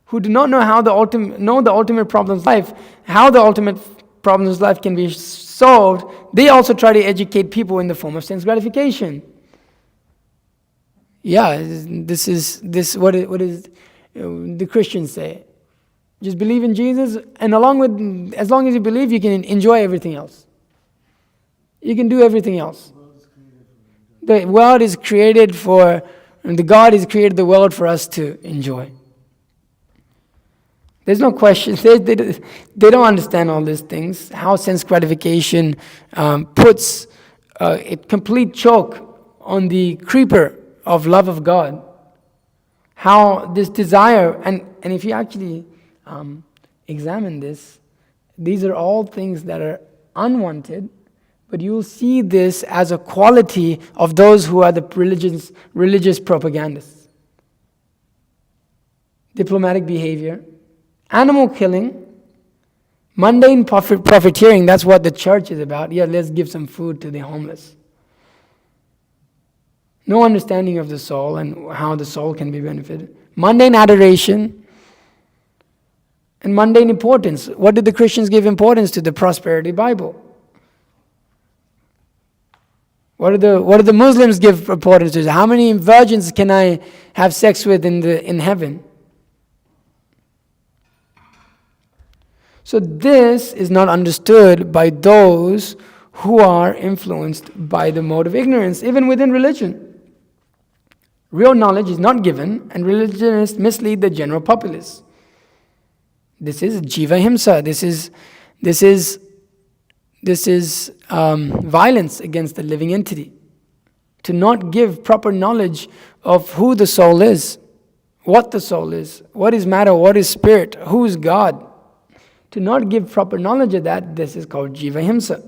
who do not know how the ultimate problems of life, how the ultimate problems of life can be solved, they also try to educate people in the form of sense gratification. Yeah, what is the Christians say? Just believe in Jesus, and as long as you believe, you can enjoy everything else. You can do everything else. The world is created the God has created the world for us to enjoy. There's no question. They don't understand all these things. How sense gratification puts a complete choke on the creeper of love of God. How this desire, and if you actually examine this, these are all things that are unwanted, but you will see this as a quality of those who are the religious propagandists. Diplomatic behavior, animal killing, mundane profiteering, that's what the church is about. Yeah, let's give some food to the homeless. No understanding of the soul and how the soul can be benefited. Mundane adoration and mundane importance. What did the Christians give importance to? The prosperity Bible. What do the Muslims give importance to? How many virgins can I have sex with in heaven? So this is not understood by those who are influenced by the mode of ignorance, even within religion. Real knowledge is not given, and religionists mislead the general populace. This is jiva himsa. This is violence against the living entity. To not give proper knowledge of who the soul is, what the soul is, what is matter, what is spirit, who is God. To not give proper knowledge of that, this is called jiva himsa.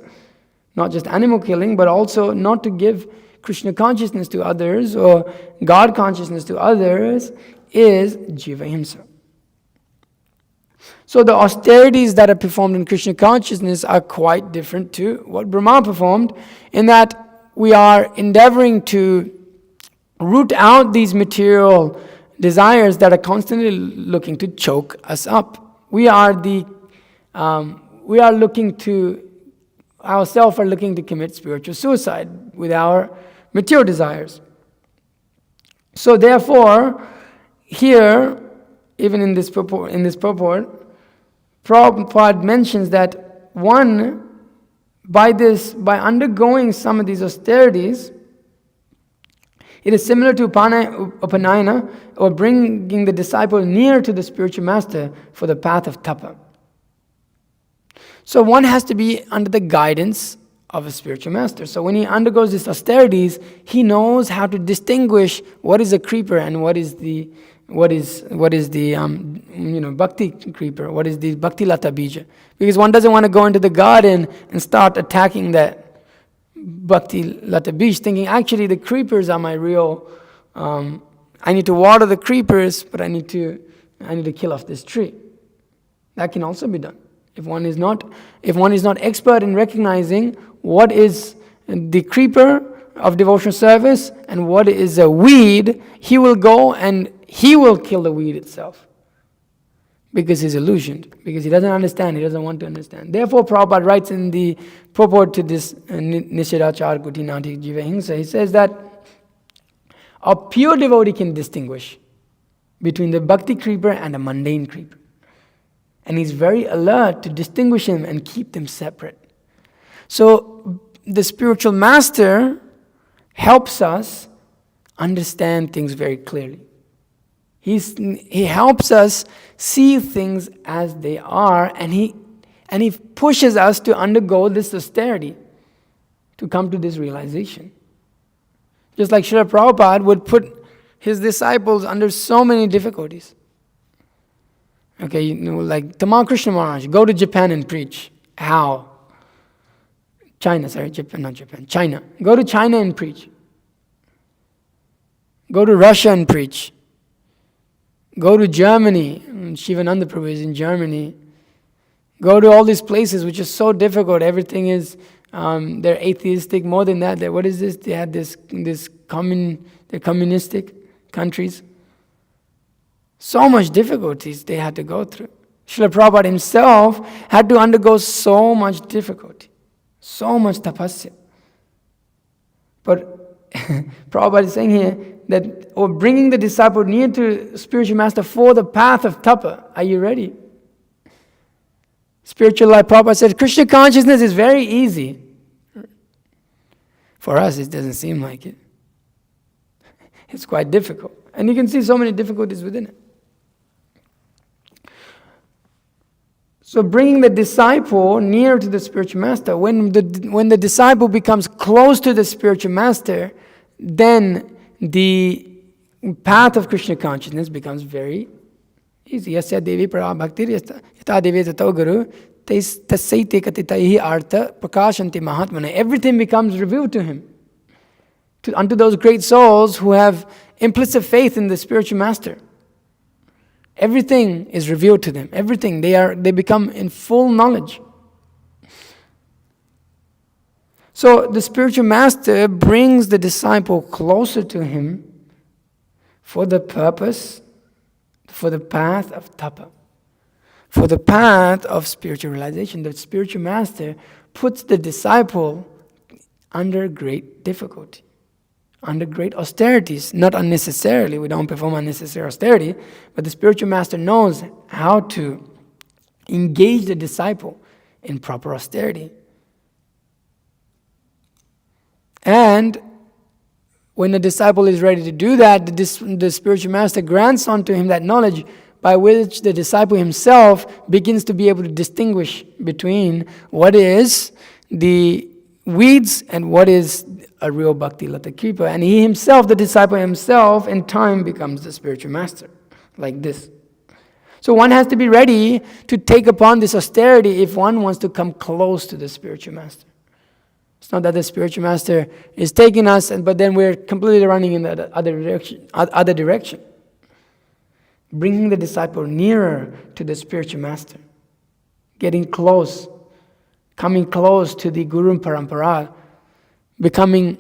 Not just animal killing, but also not to give Krishna consciousness to others or God consciousness to others is jiva himsa. So the austerities that are performed in Krishna consciousness are quite different to what Brahma performed, in that we are endeavoring to root out these material desires that are constantly looking to choke us up. We are looking to, ourselves are looking to commit spiritual suicide with our material desires. So therefore, here, even in this purport, Prabhupada mentions that one, by undergoing some of these austerities, it is similar to upanayana, or bringing the disciple near to the spiritual master for the path of tapa. So one has to be under the guidance of a spiritual master. So when he undergoes these austerities, he knows how to distinguish what is a creeper and what is the bhakti creeper, what is the bhakti lata bija. Because one doesn't want to go into the garden and start attacking that bhakti lata bija, thinking actually the creepers are my real. I need to water the creepers, but I need to kill off this tree. That can also be done. If one is not expert in recognizing what is the creeper of devotional service and what is a weed, he will go and he will kill the weed itself. Because he's illusioned, because he doesn't understand, he doesn't want to understand. Therefore, Prabhupada writes in the purport to this Nishidachar Kutinati Jiva Hingsa, he says that a pure devotee can distinguish between the bhakti creeper and a mundane creeper. And he's very alert to distinguish them and keep them separate. So the spiritual master helps us understand things very clearly. He helps us see things as they are, and he pushes us to undergo this austerity, to come to this realization. Just like Srila Prabhupada would put his disciples under so many difficulties. Okay, like Tamal Krishna Maharaj, go to Japan and preach. How? China. Go to China and preach. Go to Russia and preach. Go to Germany. Shivananda Prabhu is in Germany. Go to all these places which is so difficult. Everything is, they're atheistic. More than that, what is this? They had they're communistic countries. So much difficulties they had to go through. Srila Prabhupada himself had to undergo so much difficulty, so much tapasya. But Prabhupada is saying here that, bringing the disciple near to spiritual master for the path of tapa. Are you ready? Spiritual life, Prabhupada said, Krishna consciousness is very easy. For us, it doesn't seem like it. It's quite difficult. And you can see so many difficulties within it. So bringing the disciple near to the spiritual master, when the disciple becomes close to the spiritual master, then the path of Krishna consciousness becomes very easy. Yasya devi para bhaktir yata devi tato guru tasaite katitaihi artha prakashanti mahatmana. Everything becomes revealed to him. Unto those great souls who have implicit faith in the spiritual master. Everything is revealed to them. Everything. They become in full knowledge. So the spiritual master brings the disciple closer to him for the purpose, for the path of tapa, for the path of spiritual realization. The spiritual master puts the disciple under great difficulty, under great austerities, not unnecessarily. We don't perform unnecessary austerity, but the spiritual master knows how to engage the disciple in proper austerity. And when the disciple is ready to do that, the spiritual master grants unto him that knowledge by which the disciple himself begins to be able to distinguish between what is the weeds and what is a real bhakti lata kripa. And he himself, the disciple himself, in time becomes the spiritual master, like this. So one has to be ready to take upon this austerity if one wants to come close to the spiritual master. It's not that the spiritual master is taking us, but then we're completely running in the other direction. Bringing the disciple nearer to the spiritual master, getting close, coming close to the Guru Parampara, becoming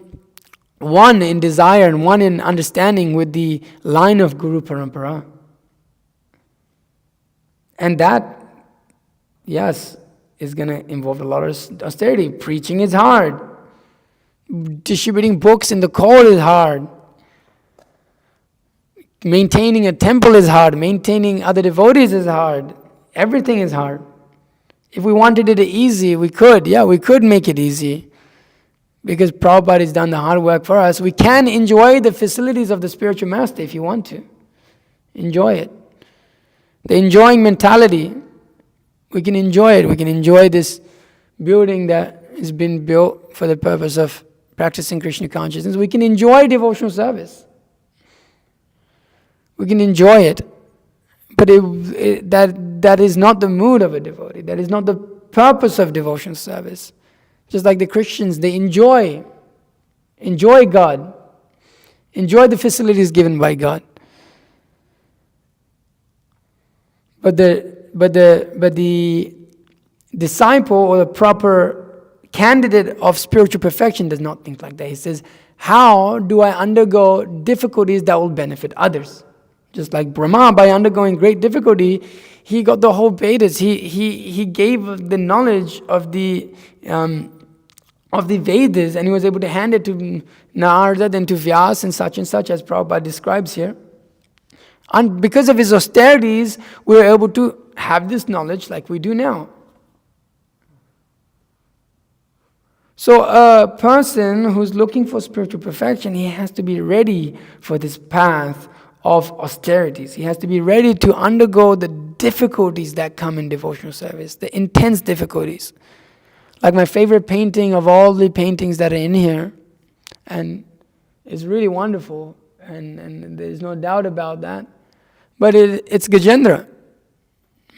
one in desire and one in understanding with the line of Guru Parampara. And that, yes, is going to involve a lot of austerity. Preaching is hard. Distributing books in the cold is hard. Maintaining a temple is hard. Maintaining other devotees is hard. Everything is hard. If we wanted it easy, we could. Yeah, we could make it easy. Because Prabhupada has done the hard work for us. We can enjoy the facilities of the spiritual master if you want to. Enjoy it. The enjoying mentality, we can enjoy it. We can enjoy this building that has been built for the purpose of practicing Krishna consciousness. We can enjoy devotional service. We can enjoy it. But that is not the mood of a devotee. That is not the purpose of devotional service. Just like the Christians, they enjoy God. Enjoy the facilities given by God. But the disciple or the proper candidate of spiritual perfection does not think like that. He says, how do I undergo difficulties that will benefit others? Just like Brahma, by undergoing great difficulty, he got the whole Vedas. He gave the knowledge of the Vedas, and he was able to hand it to Narada, then to Vyas, and such, as Prabhupada describes here. And because of his austerities, we were able to have this knowledge like we do now. So a person who's looking for spiritual perfection, he has to be ready for this path of austerities. He has to be ready to undergo the difficulties that come in devotional service, the intense difficulties. Like my favorite painting of all the paintings that are in here, and it's really wonderful, and there's no doubt about that. But it's Gajendra.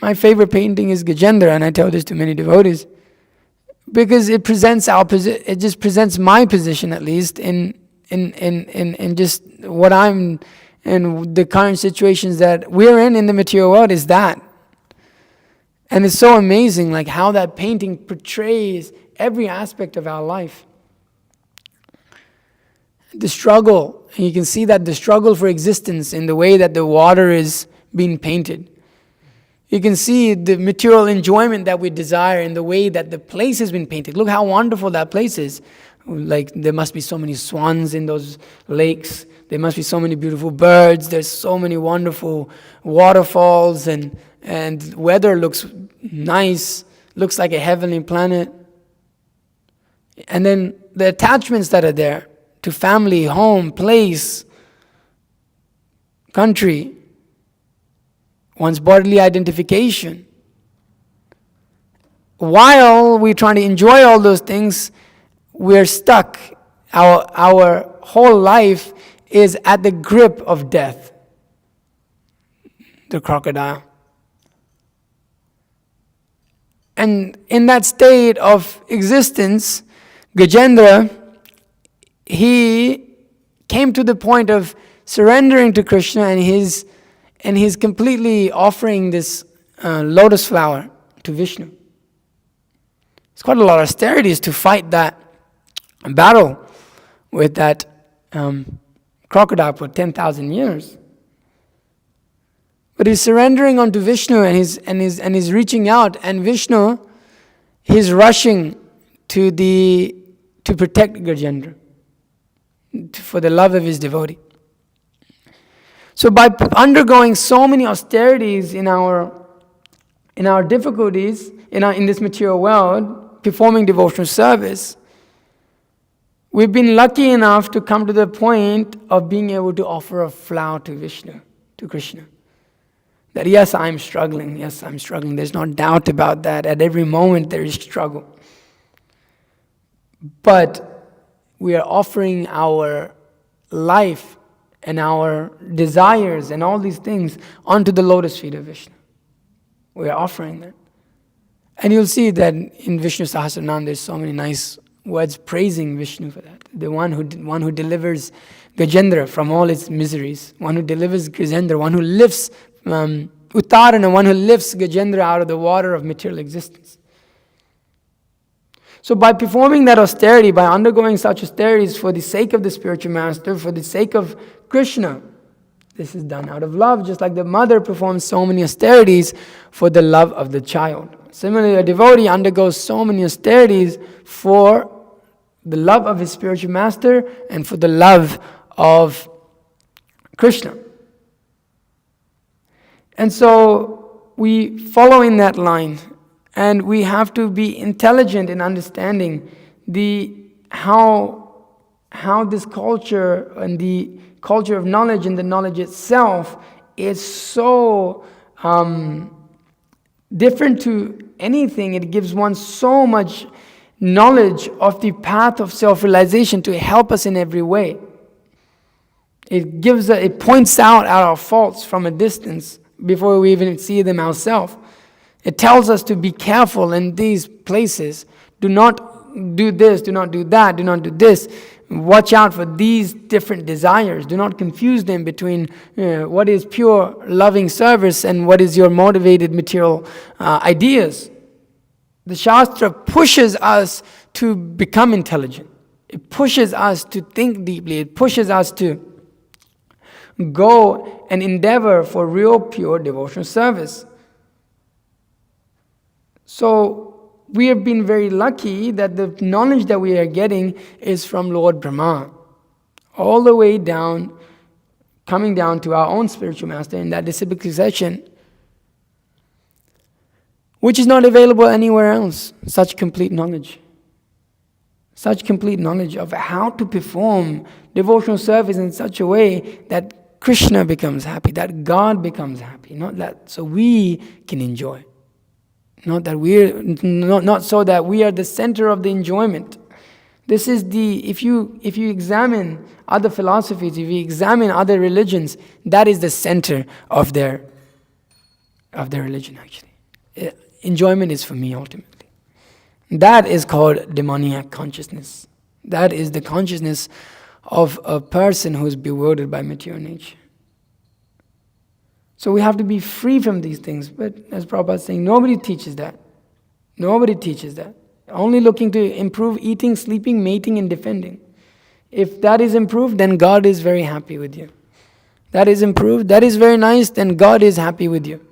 My favorite painting is Gajendra, and I tell this to many devotees, because it presents it just presents my position, at least in just what I'm in the current situations that we're in the material world, is that. And it's so amazing, like how that painting portrays every aspect of our life. The struggle, and you can see that the struggle for existence in the way that the water is being painted. You can see the material enjoyment that we desire in the way that the place has been painted. Look how wonderful that place is. Like there must be so many swans in those lakes. There must be so many beautiful birds. There's so many wonderful waterfalls, and weather looks nice. Looks like a heavenly planet. And then the attachments that are there to family, home, place, country, one's bodily identification. While we're trying to enjoy all those things, we're stuck. Our whole life is at the grip of death. The crocodile. And in that state of existence, Gajendra, he came to the point of surrendering to Krishna, and he's completely offering this lotus flower to Vishnu. It's quite a lot of austerities to fight that battle with that crocodile for 10,000 years. But he's surrendering unto Vishnu, and he's reaching out, and Vishnu, he's rushing to to protect Gajendra for the love of his devotee. So by undergoing so many austerities in our difficulties, in this material world, performing devotional service, we've been lucky enough to come to the point of being able to offer a flower to Vishnu, to Krishna. That yes, I'm struggling. There's no doubt about that. At every moment there is struggle. But we are offering our life and our desires and all these things onto the lotus feet of Vishnu. We are offering that. And you'll see that in Vishnu Sahasranam there's so many nice words praising Vishnu for that. The one who delivers Gajendra from all its miseries, one who delivers Gajendra, one who lifts Uttarana, one who lifts Gajendra out of the water of material existence. So by performing that austerity, by undergoing such austerities for the sake of the spiritual master, for the sake of Krishna, this is done out of love, just like the mother performs so many austerities for the love of the child. Similarly, a devotee undergoes so many austerities for the love of his spiritual master and for the love of Krishna. And so we follow in that line, and we have to be intelligent in understanding how this culture and the culture of knowledge and the knowledge itself is so different to anything. It gives one so much knowledge of the path of self-realization to help us in every way. It points out our faults from a distance before we even see them ourselves. It tells us to be careful in these places. Do not do this, do not do that, do not do this. Watch out for these different desires. Do not confuse them between what is pure loving service and what is your motivated material ideas. The Shastra pushes us to become intelligent. It pushes us to think deeply. It pushes us to go and endeavor for real pure devotional service. So we have been very lucky that the knowledge that we are getting is from Lord Brahma, all the way down, coming down to our own spiritual master in that disciplic succession, which is not available anywhere else. Such complete knowledge of how to perform devotional service in such a way that Krishna becomes happy, that God becomes happy, not that so we can enjoy. Not so that we are the center of the enjoyment. This is if you examine other philosophies, if you examine other religions, that is the center of their religion actually. Enjoyment is for me ultimately. That is called demoniac consciousness. That is the consciousness of a person who is bewildered by material nature. So we have to be free from these things. But as Prabhupada is saying, nobody teaches that. Nobody teaches that. Only looking to improve eating, sleeping, mating, and defending. If that is improved, then God is very happy with you. That is improved, that is very nice, then God is happy with you.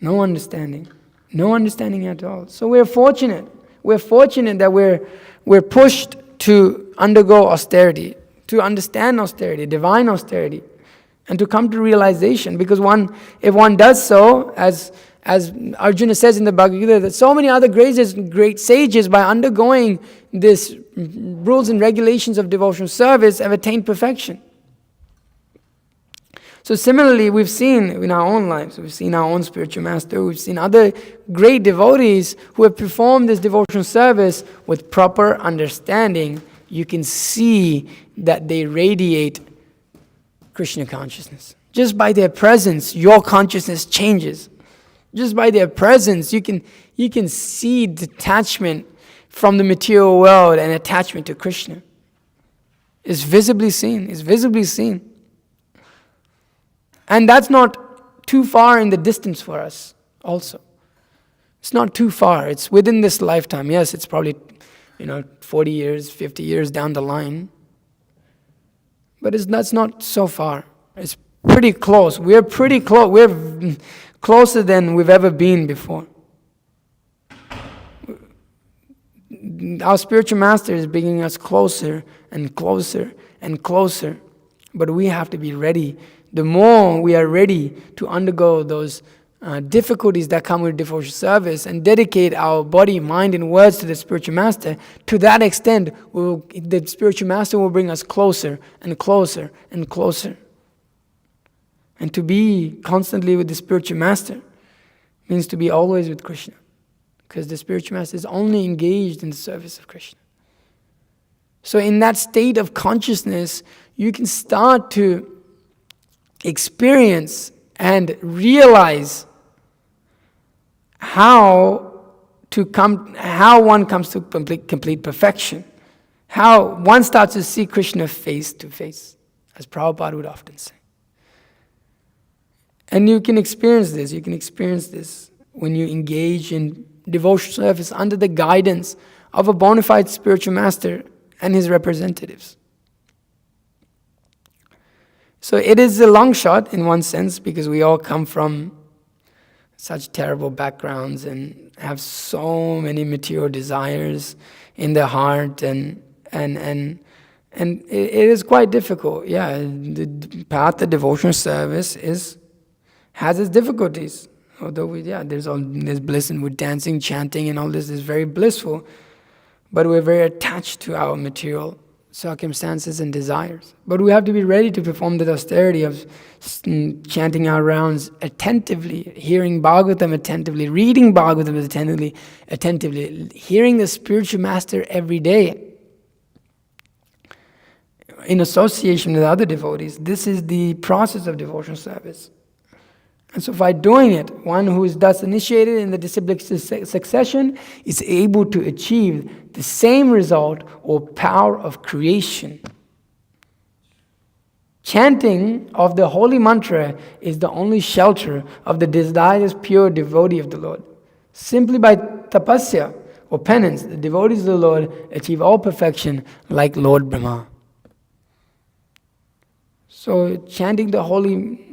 No understanding. No understanding at all. So we're fortunate. We're fortunate that we're pushed to undergo austerity, to understand austerity, divine austerity, and to come to realization. Because if one does so, as Arjuna says in the Bhagavad Gita, that so many other great sages, by undergoing these rules and regulations of devotional service, have attained perfection. So similarly, we've seen in our own lives, we've seen our own spiritual master, we've seen other great devotees who have performed this devotional service with proper understanding. You can see that they radiate Krishna consciousness. Just by their presence, your consciousness changes. Just by their presence, you can see detachment from the material world and attachment to Krishna. It's visibly seen. It's visibly seen. And that's not too far in the distance for us also. It's not too far. It's within this lifetime. Yes, it's probably 40 years, 50 years down the line. But that's not so far. It's pretty close. We're pretty close. We're closer than we've ever been before. Our spiritual master is bringing us closer and closer and closer. But we have to be ready. The more we are ready to undergo those difficulties that come with devotional service and dedicate our body, mind, and words to the spiritual master, to that extent, the spiritual master will bring us closer and closer and closer. And to be constantly with the spiritual master means to be always with Krishna. Because the spiritual master is only engaged in the service of Krishna. So in that state of consciousness, you can start to experience and realize how one comes to complete perfection. How one starts to see Krishna face to face, as Prabhupada would often say. And you can experience this when you engage in devotional service under the guidance of a bona fide spiritual master and his representatives. So it is a long shot in one sense, because we all come from such terrible backgrounds and have so many material desires in the heart, and it is quite difficult. Yeah, the path of devotional service has its difficulties. Although there's bliss in with dancing, chanting, and all this is very blissful, but we're very attached to our material circumstances and desires. But we have to be ready to perform the austerity of chanting our rounds attentively, hearing Bhagavatam attentively, reading Bhagavatam attentively, hearing the spiritual master every day in association with other devotees. This is the process of devotional service. And so by doing it, one who is thus initiated in the disciplic succession is able to achieve the same result or power of creation. Chanting of the holy mantra is the only shelter of the desirous pure devotee of the Lord. Simply by tapasya or penance, the devotees of the Lord achieve all perfection like Lord Brahma. So chanting the holy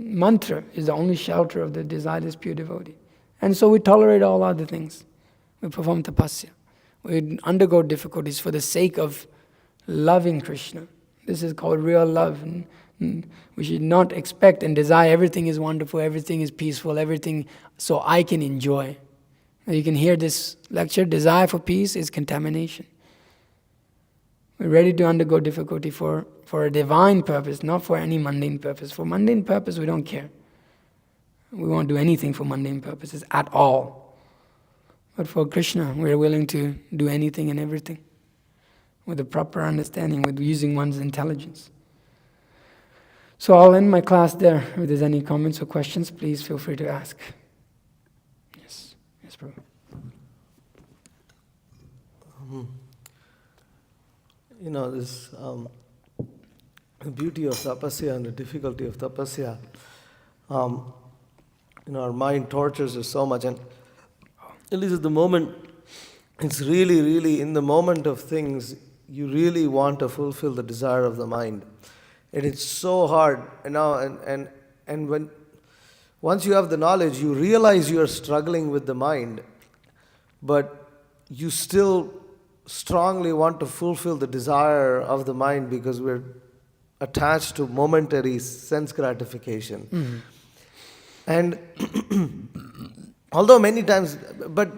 mantra is the only shelter of the desirous pure devotee. And so we tolerate all other things. We perform tapasya. We undergo difficulties for the sake of loving Krishna. This is called real love. We should not expect and desire everything is wonderful, everything is peaceful, everything so I can enjoy. You can hear this lecture, desire for peace is contamination. We're ready to undergo difficulty for a divine purpose, not for any mundane purpose. For mundane purpose, we don't care. We won't do anything for mundane purposes at all. But for Krishna, we're willing to do anything and everything with a proper understanding, with using one's intelligence. So I'll end my class there. If there's any comments or questions, please feel free to ask. Yes, Prabhu. This the beauty of tapasya and the difficulty of tapasya. Our mind tortures us so much, and at least at the moment, it's really, really in the moment of things, you really want to fulfill the desire of the mind, and it's so hard. And when once you have the knowledge, you realize you are struggling with the mind, but you still strongly want to fulfill the desire of the mind because we're attached to momentary sense gratification. Mm-hmm. And although many times, but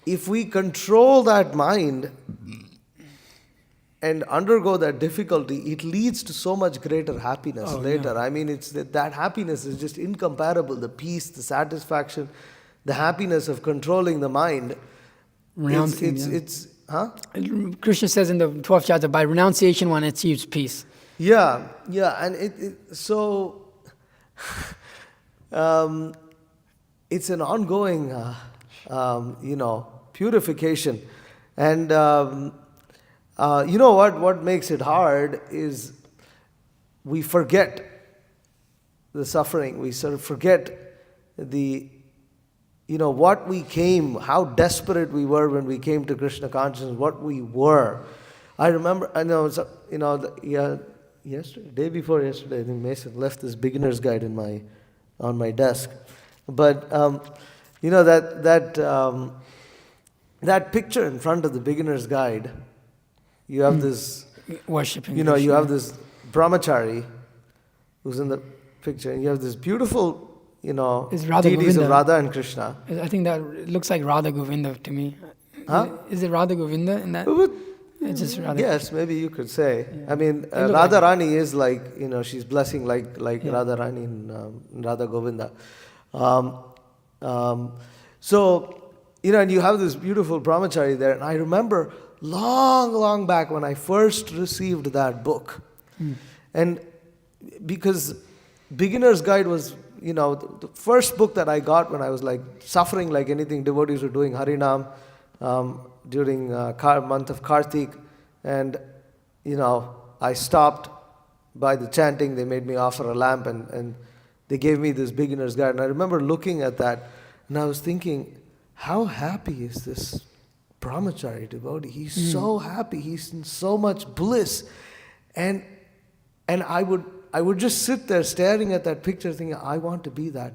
if we control that mind and undergo that difficulty, it leads to so much greater happiness later. Yeah. I mean, it's that happiness is just incomparable. The peace, the satisfaction, the happiness of controlling the mind. Krishna says in the 12th chapter, by renunciation one achieves peace. Yeah, and so it's an ongoing, purification, and what makes it hard is we forget the suffering. We sort of forget what we came, how desperate we were when we came to Krishna consciousness, what we were. I remember, yesterday, day before yesterday, I think Mason left this beginner's guide on my desk. But You know that picture in front of the beginner's guide. You have this, Worshipping. you Krishna. have this brahmachari who's in the picture, and you have this beautiful, Is Radha deities of Govinda. Radha and Krishna. I think that it looks like Radha Govinda to me. Huh? Is it Radha Govinda in that? But It's just Radha. yes, maybe you could say. Yeah. I mean, They look Radha like- Rani is like, she's blessing like Yeah. Radha Rani in Radha Govinda. So, and you have this beautiful brahmachari there. And I remember long back when I first received that book. And because Beginner's Guide was, the first book that I got when I was like suffering like anything. Devotees were doing Harinam during month of Kartik. And, I stopped by the chanting. They made me offer a lamp and they gave me this Beginner's Guide. And I remember looking at that and I was thinking, how happy is this brahmachari devotee? He's so happy. He's in so much bliss. And I would just sit there staring at that picture thinking, I want to be that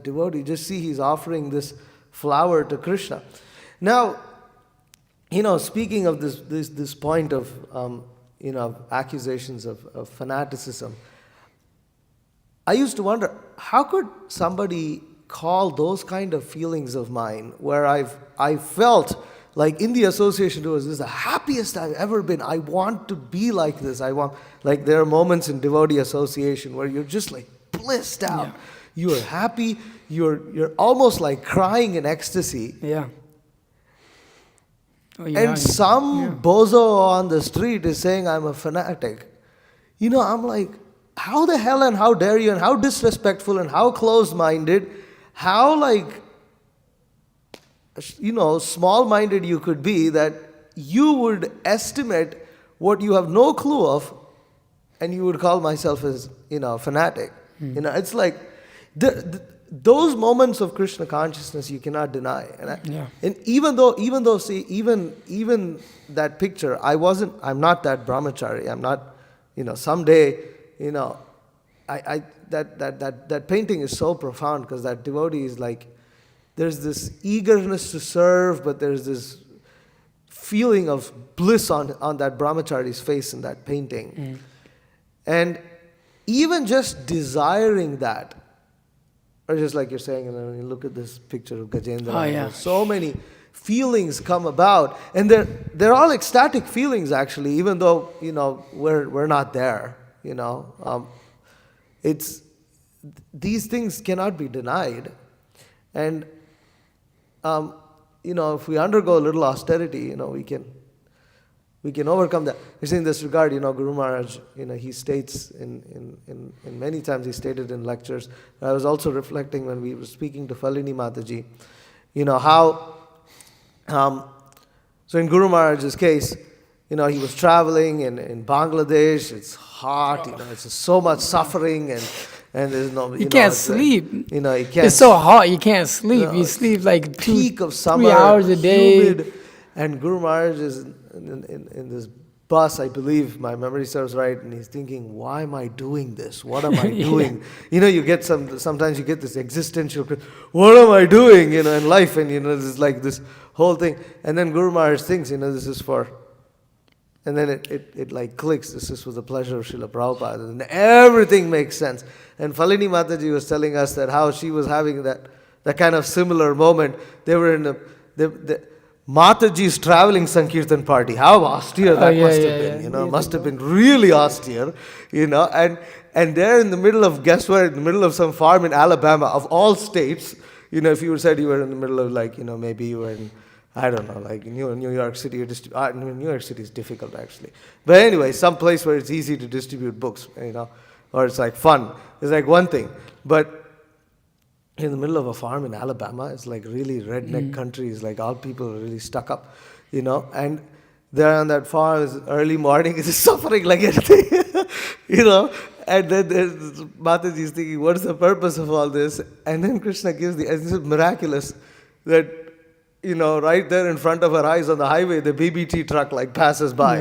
devotee. Just see he's offering this flower to Krishna. Now, speaking of this point of, accusations of fanaticism, I used to wonder, how could somebody call those kind of feelings of mine where I felt like in the association to us, this is the happiest I've ever been. I want to be like this. There are moments in devotee association where you're just like blissed out. Yeah. You are happy. You're almost like crying in ecstasy. Yeah. Oh, yeah. And some bozo on the street is saying I'm a fanatic. I'm like, how the hell and how dare you and how disrespectful and how closed-minded, how small-minded you could be that you would estimate what you have no clue of and you would call myself as, fanatic. It's like those moments of Krishna consciousness you cannot deny. And even though see, even that picture, I'm not that brahmachari. I'm not, someday, that painting is so profound because that devotee is like, there's this eagerness to serve, but there's this feeling of bliss on that brahmachari's face in that painting. And even just desiring that, or just like you're saying, when you look at this picture of Gajendra, so many feelings come about, and they're all ecstatic feelings actually, even though we're not there. It's these things cannot be denied, and if we undergo a little austerity, we can overcome that. You see, in this regard, Guru Maharaj, he states in many times he stated in lectures. I was also reflecting when we were speaking to Falini Mataji, how. So in Guru Maharaj's case, he was traveling in Bangladesh. It's hot, it's so much suffering and there's no. You can't sleep. You can't. It's so hot. You can't sleep. You sleep like peak of summer, 3 hours a day. Humid, and Guru Maharaj is in this bus, I believe, my memory serves right, and he's thinking, why am I doing this? What am I doing? You get sometimes you get this existential, what am I doing, in life? And, there's like this whole thing. And then Guru Maharaj thinks, this is for, and then it like clicks, this is for the pleasure of Srila Prabhupada. And everything makes sense. And Falini Mataji was telling us that how she was having that kind of similar moment. They were in the Mataji's traveling Sankirtan party. How austere that must have been, must have been really austere, and there in the middle of, guess where, in the middle of some farm in Alabama, of all states, if you said you were in the middle of maybe you were in, I don't know, like New York City, New York City is difficult actually. But anyway, some place where it's easy to distribute books, or it's like fun. It's like one thing. But in the middle of a farm in Alabama, it's like really redneck country. It's like all people are really stuck up, and there on that farm, it's early morning, it's suffering like anything, and then Mataji is thinking, what's the purpose of all this? And then Krishna gives and this is miraculous, that, right there in front of her eyes on the highway, the BBT truck passes by,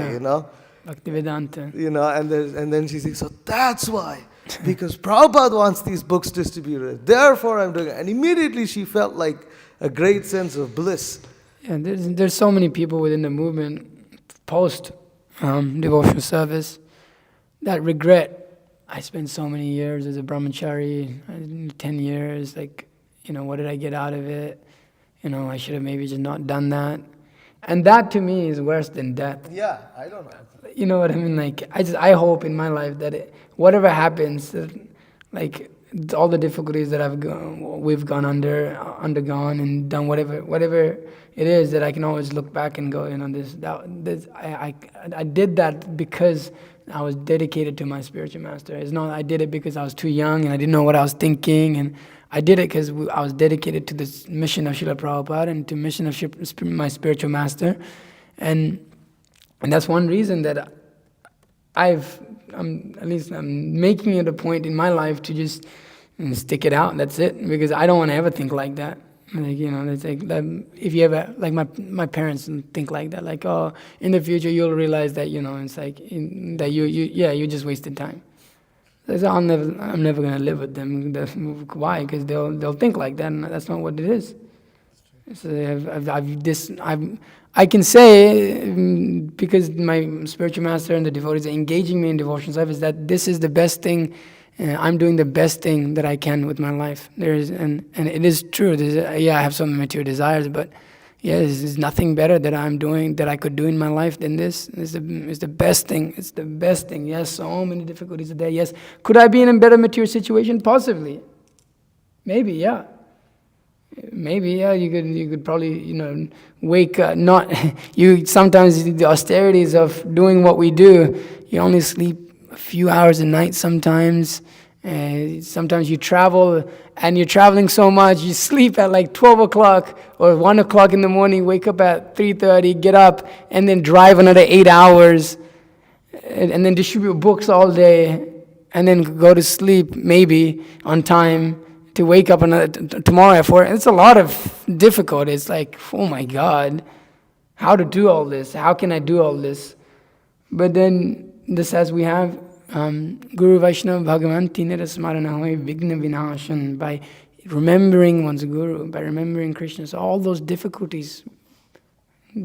Bhaktivedanta. and then she thinks, so that's why because Prabhupada wants these books distributed. Therefore, I'm doing it. And immediately she felt like a great sense of bliss. Yeah, there's so many people within the movement post devotional service that regret. I spent so many years as a brahmachari, 10 years. Like, what did I get out of it? I should have maybe just not done that. And that to me is worse than death. Yeah, I don't know. You know what I mean? Like, I hope in my life that whatever happens, like all the difficulties that we've undergone and done whatever it is, that I can always look back and go, I did that because I was dedicated to my spiritual master. It's not I did it because I was too young and I didn't know what I was thinking, and I did it because I was dedicated to this mission of Srila Prabhupada and to mission of my spiritual master, and that's one reason that I'm making it a point in my life to just stick it out. That's it, because I don't want to ever think like that. Like, it's like if you ever, like my parents think like that, like, oh, in the future you'll realize that, it's like that you just wasted time. So I'm never gonna live with them. Why? Because they'll think like that, and that's not what it is. So I can say, because my spiritual master and the devotees are engaging me in devotional service, that this is the best thing. I'm doing the best thing that I can with my life. And it is true. I have some material desires, but there's nothing better that I'm doing, that I could do in my life than this. It's the best thing. It's the best thing. Yes, so many difficulties are there. Yes, could I be in a better material situation? Possibly. Maybe, yeah. Maybe, yeah. You could probably, wake up. Not you. Sometimes the austerities of doing what we do, you only sleep a few hours a night sometimes. Sometimes you travel and you're traveling so much, you sleep at like 12 o'clock or 1 o'clock in the morning, wake up at 3:30, get up and then drive another 8 hours and then distribute books all day and then go to sleep maybe on time to wake up tomorrow at 4. It's a lot of difficulty. It's like, oh my God, how to do all this? How can I do all this? But then this, as we have Guru Vaishnava Bhagavan Tinera Smarana Hoy Vigna Vinashan, by remembering one's Guru, by remembering Krishna. So all those difficulties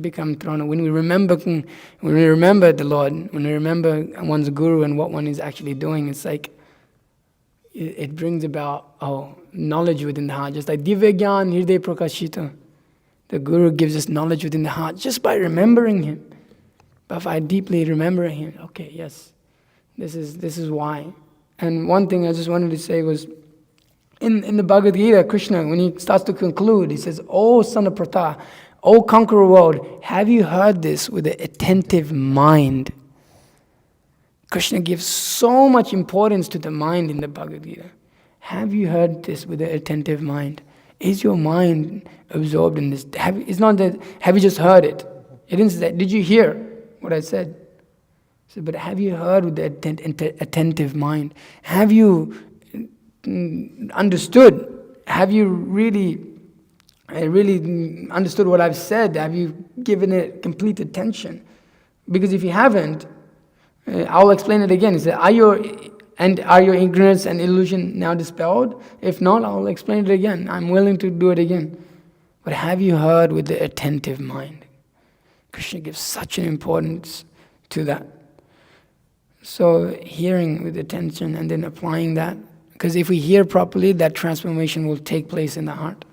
become thrown. When we remember the Lord, when we remember one's Guru and what one is actually doing, it's like it brings about knowledge within the heart. Just like Divya Gyan Hriday Prakashita. The Guru gives us knowledge within the heart just by remembering him. But by deeply remembering him, okay, yes, this is why. And one thing I just wanted to say was, in the Bhagavad Gita, Krishna, when he starts to conclude, he says, "O son of Pratha, O conqueror world, have you heard this with an attentive mind?" Krishna gives so much importance to the mind in the Bhagavad Gita. Have you heard this with an attentive mind? Is your mind absorbed in this? It's not that, have you just heard it? It didn't say, did you hear what I said? So, but have you heard with the attentive mind? Have you understood? Have you really understood what I've said? Have you given it complete attention? Because if you haven't, I'll explain it again. He said, are your ignorance and illusion now dispelled? If not, I'll explain it again. I'm willing to do it again. But have you heard with the attentive mind? Krishna gives such an importance to that. So hearing with attention and then applying that. Because if we hear properly, that transformation will take place in the heart.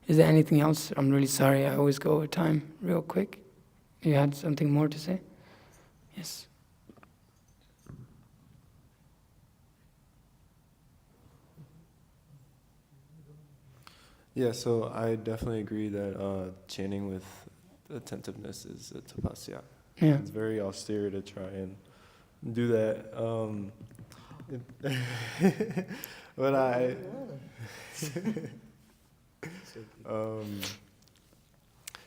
Is there anything else? I'm really sorry, I always go over time real quick. You had something more to say? Yes. Yeah, so I definitely agree that chanting with attentiveness is a tapasya. Yeah. It's very austere to try and do that. But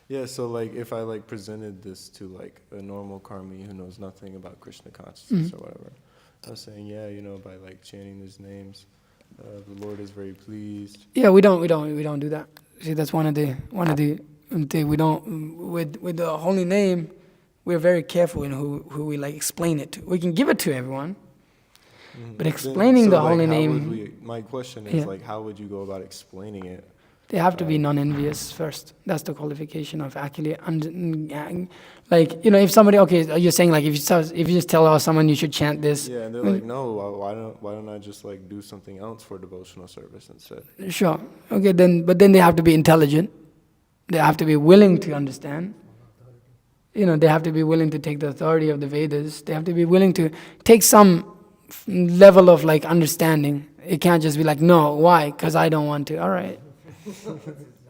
yeah, so like if I like presented this to like a normal karmi who knows nothing about Krishna consciousness or whatever, I was saying, by like chanting his names, the Lord is very pleased. Yeah, we don't do that. See, that's one of the we don't with the holy name. We're very careful in who we like explain it to. We can give it to everyone, But explaining the holy name, my question is Yeah. like, how would you go about explaining it? they have to be non-envious first. That's the qualification of actually, like, if somebody, okay, you're saying like, if you just tell someone you should chant this, Yeah, and they're like, no, why don't I just like do something else for devotional service instead? sure, okay, but then they have to be intelligent. They have to be willing to understand. They have to be willing to take the authority of the Vedas. They have to be willing to take some level of like understanding. It can't just be like, no, why? Because I don't want to. All right.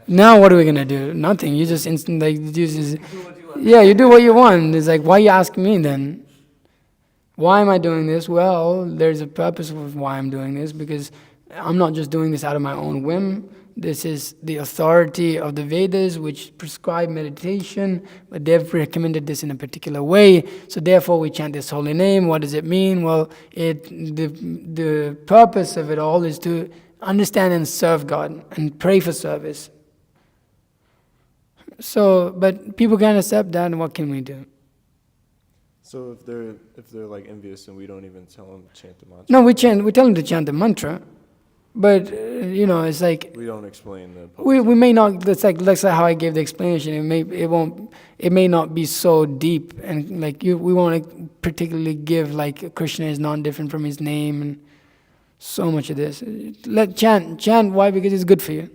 Now what are we gonna do? Nothing. You just you do what you want. It's like, why you ask me then? Why am I doing this? Well, there's a purpose of why I'm doing this, because I'm not just doing this out of my own whim. This is the authority of the Vedas, which prescribe meditation, but they've recommended this in a particular way. So therefore we chant this holy name. What does it mean? Well, the purpose of it all is to understand and serve God and pray for service. So, but people can't accept that, and what can we do? So if they're like envious and we don't even tell them to chant the mantra. No, we tell them to chant the mantra, but it's like We don't explain the. we may not. That's like how I gave the explanation. It may not be so deep, and like we won't like particularly give like Krishna is non-different from his name and so much of this. Let chant. Why? Because it's good for you.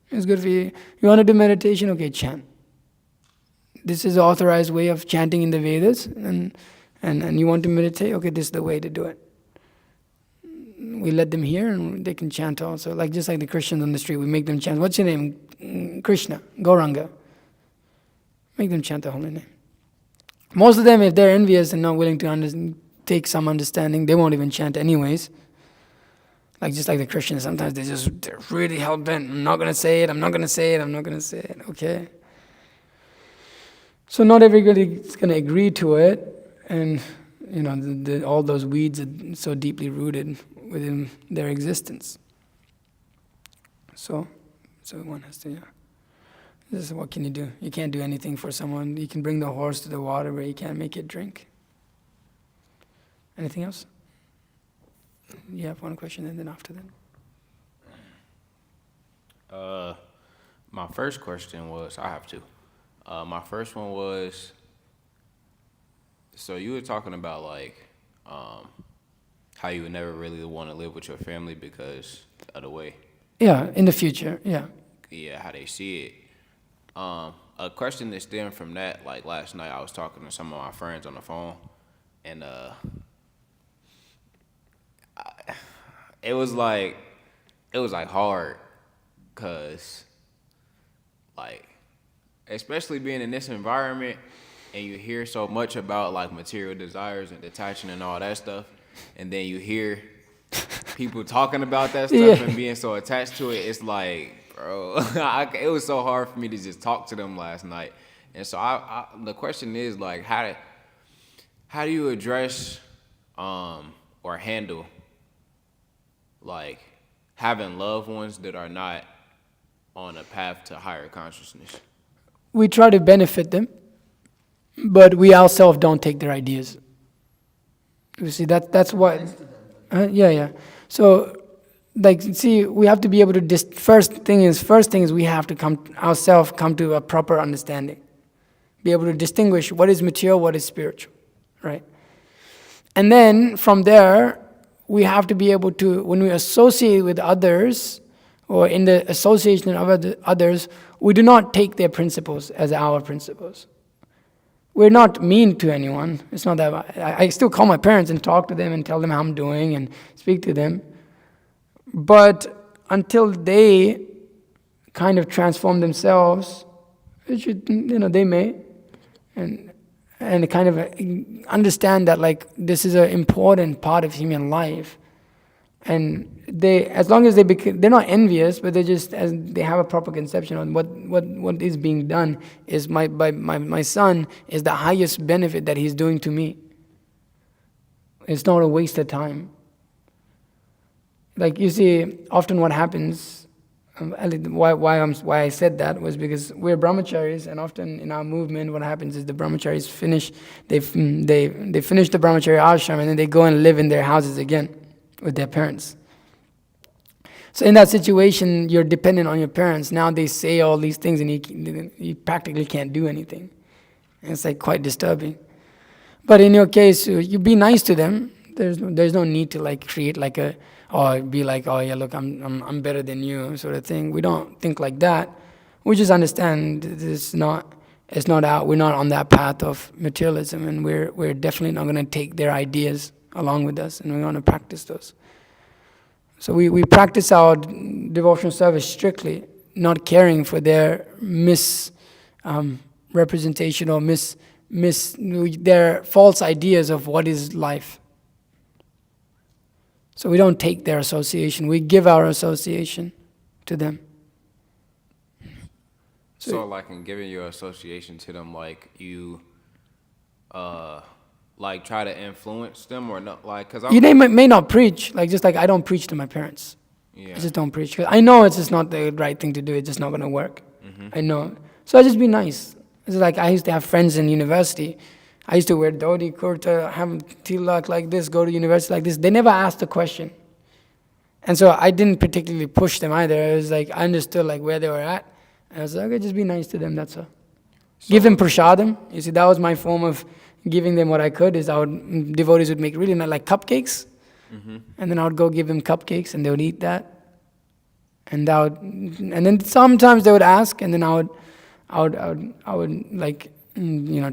It's good for you. You want to do meditation? Okay, chant. This is the authorized way of chanting in the Vedas, and you want to meditate? Okay, this is the way to do it. We let them hear, and they can chant also. Just like the Christians on the street, we make them chant. What's your name? Krishna, Gauranga. Make them chant the holy name. Most of them, if they're envious and not willing to take some understanding, they won't even chant anyways. Just like the Christians, sometimes they're really hell-bent. I'm not going to say it, I'm not going to say it, I'm not going to say it. Okay. So not everybody is going to agree to it, and all those weeds are so deeply rooted within their existence. So one has to, this is what can you do? You can't do anything for someone. You can bring the horse to the water, but you can't make it drink. Anything else? You have one question, and then after that. My first question was, I have two. My first one was, so you were talking about how you would never really want to live with your family because of the way. Yeah, in the future, yeah. Yeah, how they see it. A question that stemmed from that, last night I was talking to some of my friends on the phone, and it was hard, cause especially being in this environment, and you hear so much about material desires and detaching and all that stuff, and then you hear people talking about that stuff and being so attached to it. It's bro, it was so hard for me to just talk to them last night. And so the question is how do you address or handle having loved ones that are not on a path to higher consciousness? We try to benefit them, but we ourselves don't take their ideas. You see, that's what. Yeah. So, we have to be able to. First thing is we have to come to a proper understanding. Be able to distinguish what is material, what is spiritual, right? And then from there, we have to be able to, when we associate with others, or in the association of others, we do not take their principles as our principles. We're not mean to anyone. It's not that I still call my parents and talk to them and tell them how I'm doing and speak to them. But until they kind of transform themselves, it should, they may, and kind of understand that this is an important part of human life. And as long as they're not envious, but they have a proper conception on what is being done is my son is the highest benefit that he's doing to me. It's not a waste of time. You see, often what happens, why I said that was because we're brahmacharis, and often in our movement, what happens is the brahmacharis they finish the brahmachari ashram, and then they go and live in their houses again. with their parents. So in that situation, you're dependent on your parents. Now they say all these things and you practically can't do anything. And it's like quite disturbing. But in your case, you be nice to them. There's no need to like create like or be like, oh yeah, look, I'm better than you sort of thing. We don't think like that. We just understand it's not out. We're not on that path of materialism, and we're definitely not going to take their ideas along with us, and we want to practice those. So we practice our devotional service strictly, not caring for their misrepresentation or their false ideas of what is life. So we don't take their association. We give our association to them. So like in giving your association to them, like you, like try to influence them or not, like because you may not preach, like just like I don't preach to my parents. Yeah. I just don't preach because I know it's just not the right thing to do. It's just not going to work. I know. So I just be nice. It's like I used to have friends in university. I used to wear dhoti, kurta, have tilak like this, go to university like this. They never asked a question. And so I didn't particularly push them either. It was like I understood like where they were at. And I was like, okay, just be nice to them, that's all. So, give them prasadam. You see, that was my form of giving them what I could. Is devotees would make really nice, like cupcakes. And then I would go give them cupcakes and they would eat that. And then sometimes they would ask, and then I would like,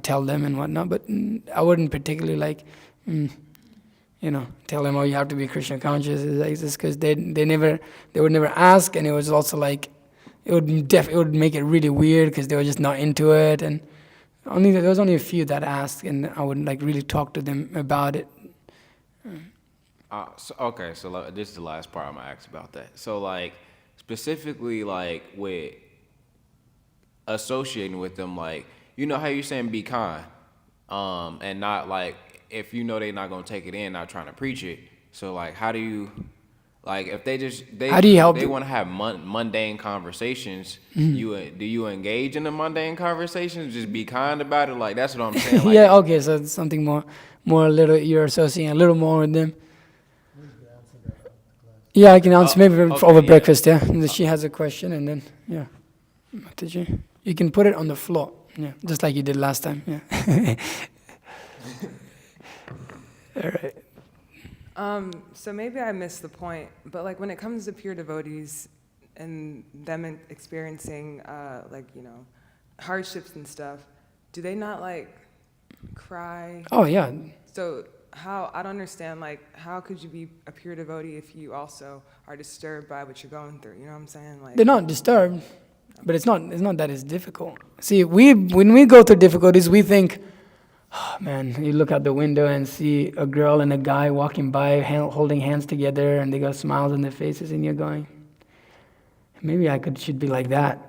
tell them and whatnot, but I wouldn't particularly like, tell them, oh, you have to be Krishna conscious, like this, because they would never ask, and it was also like, it would make it really weird because they were just not into it, and there was only a few that asked, and I would like really talk to them about it. So this is the last part I'm gonna ask about that. So like specifically like with associating with them, like you know how you're saying be kind, and not like if you know they're not gonna take it in, not trying to preach it. So like how do you like if how do you help they want to have mundane conversations? Do you engage in the mundane conversations? Just be kind about it. Like that's what I'm saying. Like, yeah. Okay. So it's something more a little you're associating a little more with them. Yeah, I can answer maybe over breakfast. Yeah, she has a question, and then Mataji, you can put it on the floor. Yeah, just like you did last time. Yeah. All right. So maybe I missed the point, but like when it comes to pure devotees and them experiencing hardships and stuff, do they not like cry? Oh yeah. So I don't understand, like, how could you be a pure devotee if you also are disturbed by what you're going through? You know what I'm saying? Like, they're not disturbed, but it's not that it's difficult. See, when we go through difficulties, we think, oh man, you look out the window and see a girl and a guy walking by holding hands together, and they got smiles on their faces, and you're going, maybe should be like that.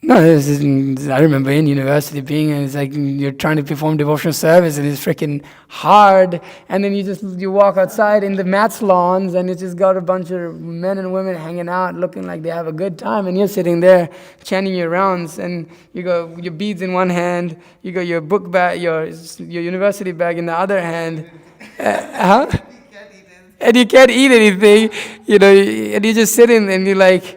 No, I remember in university it's like you're trying to perform devotional service and it's freaking hard, and then you walk outside in the mats lawns and it's just got a bunch of men and women hanging out looking like they have a good time, and you're sitting there chanting your rounds, and you got your beads in one hand, you got your book bag, your university bag in the other hand, and you can't eat anything, and you're just sitting and you're like,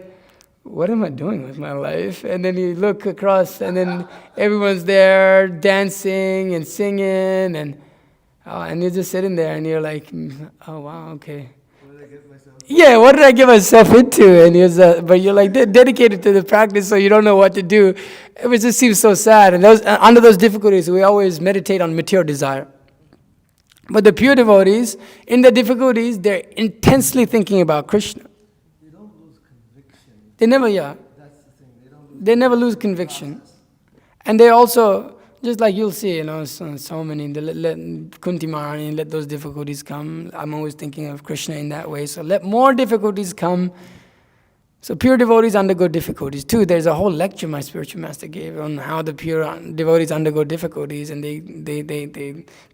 what am I doing with my life? And then you look across, and then everyone's there dancing and singing, and you're just sitting there, and you're like, oh wow, okay. What did I get myself? Yeah, what did I get myself into? And but you're like dedicated to the practice, so you don't know what to do. It just seems so sad. And under those difficulties, we always meditate on material desire. But the pure devotees, in the difficulties, they're intensely thinking about Krishna. They never, they never lose conviction. And they also, just like you'll see, so many, let Kunti Maharani, let those difficulties come. I'm always thinking of Krishna in that way. So let more difficulties come. So pure devotees undergo difficulties too. There's a whole lecture my spiritual master gave on how the pure devotees undergo difficulties. And they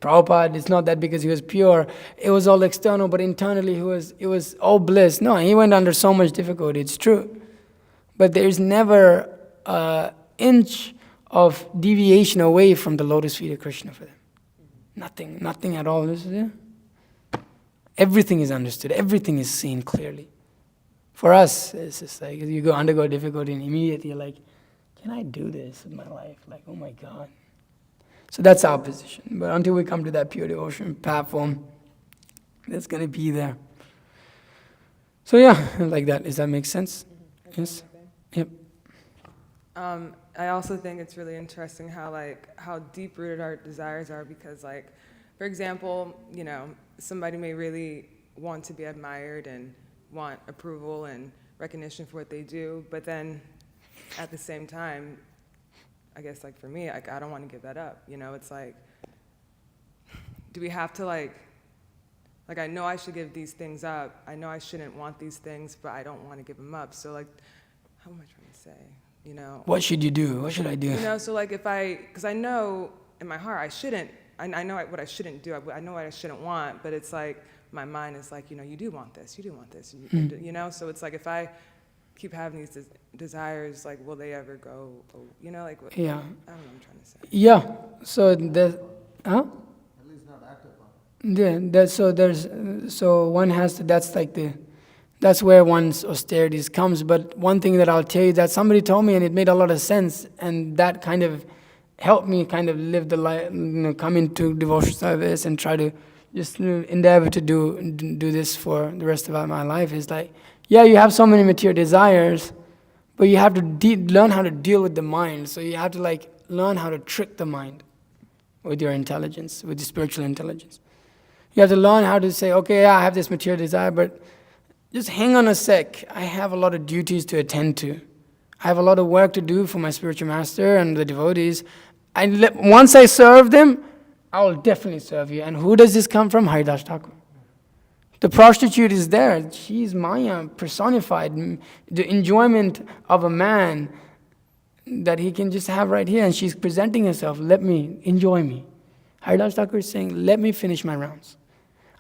Prabhupada, it's not that because he was pure, it was all external, but internally it was all bliss. No, he went under so much difficulty, it's true. But there's never an inch of deviation away from the lotus feet of Krishna for them. Nothing at all. everything is understood, everything is seen clearly. For us, it's just like you undergo difficulty and immediately you're like, can I do this in my life? Like, oh my God. So that's our position. But until we come to that pure devotion platform, that's going to be there. So yeah, like that. Does that make sense? Yes? Yep. I also think it's really interesting how deep-rooted our desires are because, like, for example, you know, somebody may really want to be admired and want approval and recognition for what they do, but then at the same time, I guess, like, for me, like, I don't want to give that up. You know, it's like, do we have to, like, I know I should give these things up. I know I shouldn't want these things, but I don't want to give them up. So, like, how am I trying to say? You know? What should you do? What should I do? You know, so, like, because I know in my heart I shouldn't, I know what I shouldn't do. I know what I shouldn't want, but it's like, my mind is like, you know, you do want this, you know? So it's like, if I keep having these desires, like, will they ever go, you know, like, Yeah. I don't know what I'm trying to say. Yeah. So there's, huh? Yeah. So one has to. That's where one's austerities comes. But one thing that I'll tell you that somebody told me, and it made a lot of sense, and that kind of helped me kind of live the life, you know, come into devotional service and try to just endeavor to do this for the rest of my life. Is like, yeah, you have so many material desires, but you have to learn how to deal with the mind. So you have to like learn how to trick the mind with your intelligence, with your spiritual intelligence. You have to learn how to say, okay, yeah, I have this material desire, but just hang on a sec. I have a lot of duties to attend to. I have a lot of work to do for my spiritual master and the devotees. Once I serve them, I will definitely serve you. And who does this come from? Haridas Thakur. The prostitute is there. She's Maya personified. The enjoyment of a man that he can just have right here. And she's presenting herself. Let me, enjoy me. Haridas Thakur is saying, let me finish my rounds.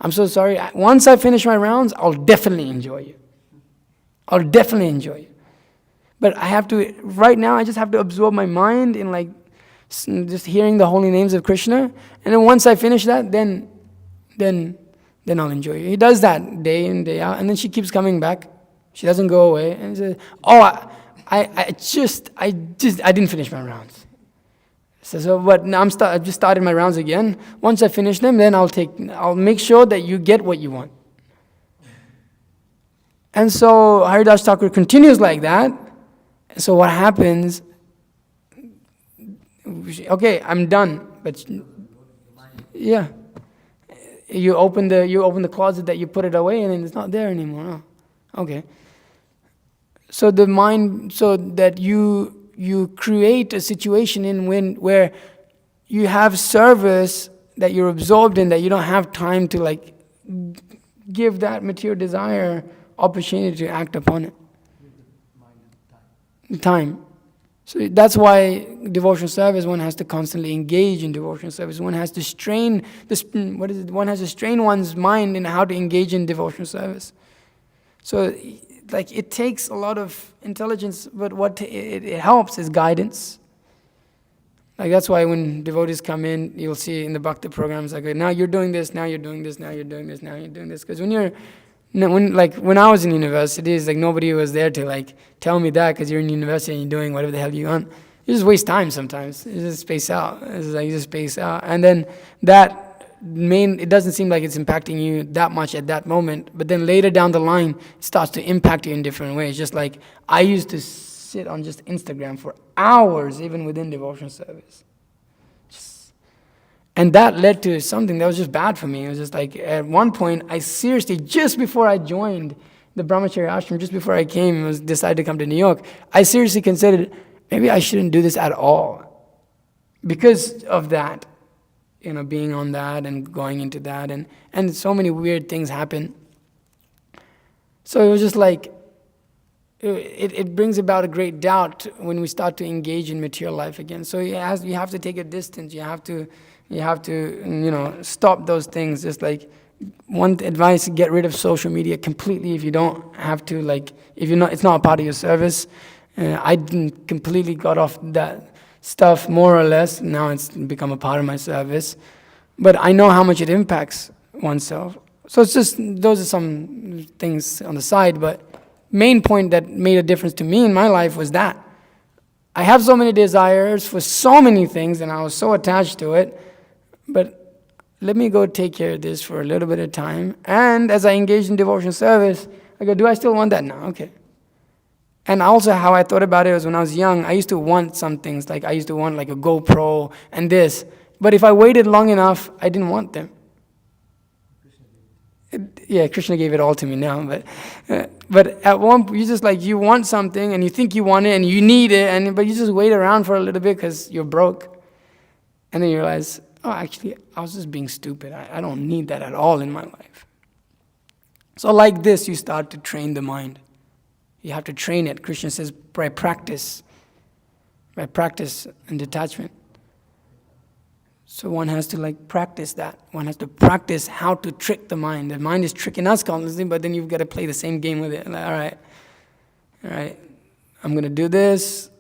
I'm so sorry. Once I finish my rounds, I'll definitely enjoy you. I'll definitely enjoy you. But I have to, right now, I just have to absorb my mind in like, just hearing the holy names of Krishna. And then once I finish that, then I'll enjoy you. He does that day in, day out. And then she keeps coming back. She doesn't go away. And he says, oh, I didn't finish my rounds. So but now I've just started my rounds again. Once I finish them, then I'll make sure that you get what you want. And so Haridas Thakur continues like that. So what happens? Okay, I'm done. But yeah, you open the closet that you put it away, and then it's not there anymore. Oh, okay. So the mind, so that you create a situation where you have service that you're absorbed in, that you don't have time to like give that material desire opportunity to act upon it. Time. So that's why devotional service, one has to constantly engage in devotional service. One has to strain One has to strain one's mind in how to engage in devotional service. So, like, it takes a lot of intelligence, but what it helps is guidance. Like, that's why when devotees come in, you'll see in the Bhakti programs, like, now you're doing this, now you're doing this, now you're doing this, now you're doing this. Because when I was in university, it's like nobody was there to like tell me that, because you're in university and you're doing whatever the hell you want. You just waste time sometimes. You just space out. It's like you just space out. And then it doesn't seem like it's impacting you that much at that moment, but then later down the line, it starts to impact you in different ways. Just like I used to sit on just Instagram for hours, even within devotional service. And that led to something that was just bad for me. It was just like, at one point, I seriously, just before I joined the Brahmacharya ashram, just before I decided to come to New York, I seriously considered, maybe I shouldn't do this at all. Because of that, being on that and going into that, and so many weird things happen. So it was just like, it brings about a great doubt when we start to engage in material life again. So you have to take a distance. You have to stop those things. Just like one advice: get rid of social media completely if you don't have to. Like if it's not a part of your service. I completely got off that stuff more or less. Now it's become a part of my service, but I know how much it impacts oneself. So it's just, those are some things on the side, but main point that made a difference to me in my life was that. I have so many desires for so many things, and I was so attached to it, but let me go take care of this for a little bit of time. And as I engaged in devotion service, I go, do I still want that? No, okay. And also how I thought about it was when I was young, I used to want some things, like I used to want like a GoPro and this. But if I waited long enough, I didn't want them. Krishna gave it all to me now, but at one point, you just like, you want something and you think you want it and you need it, but you just wait around for a little bit because you're broke. And then you realize, oh, actually, I was just being stupid. I don't need that at all in my life. So like this, you start to train the mind. You have to train it. Krishna says, by practice and detachment. So one has to like practice that. One has to practice how to trick the mind. The mind is tricking us constantly, but then you've got to play the same game with it. Like, all right, I'm going to do this.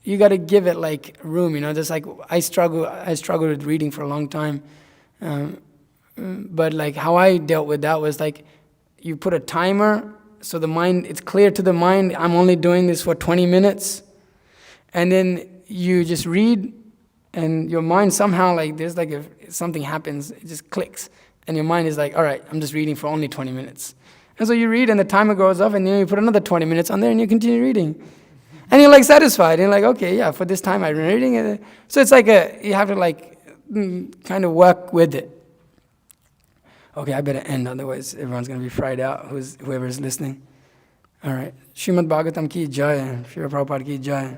You got to give it like room, just like I struggled with reading for a long time. But like how I dealt with that was like, you put a timer, so the mind, it's clear to the mind, I'm only doing this for 20 minutes. And then you just read, and your mind somehow, like, there's like, if something happens, it just clicks. And your mind is like, all right, I'm just reading for only 20 minutes. And so you read, and the timer goes off, and then you put another 20 minutes on there, and you continue reading. And you're like satisfied, and you're like, okay, yeah, for this time I've been reading it. So it's like you have to like, kind of work with it. Okay, I better end, otherwise everyone's going to be fried out, whoever's listening. All right. Srimad Bhagavatam ki jai, Srila Prabhupada ki jai.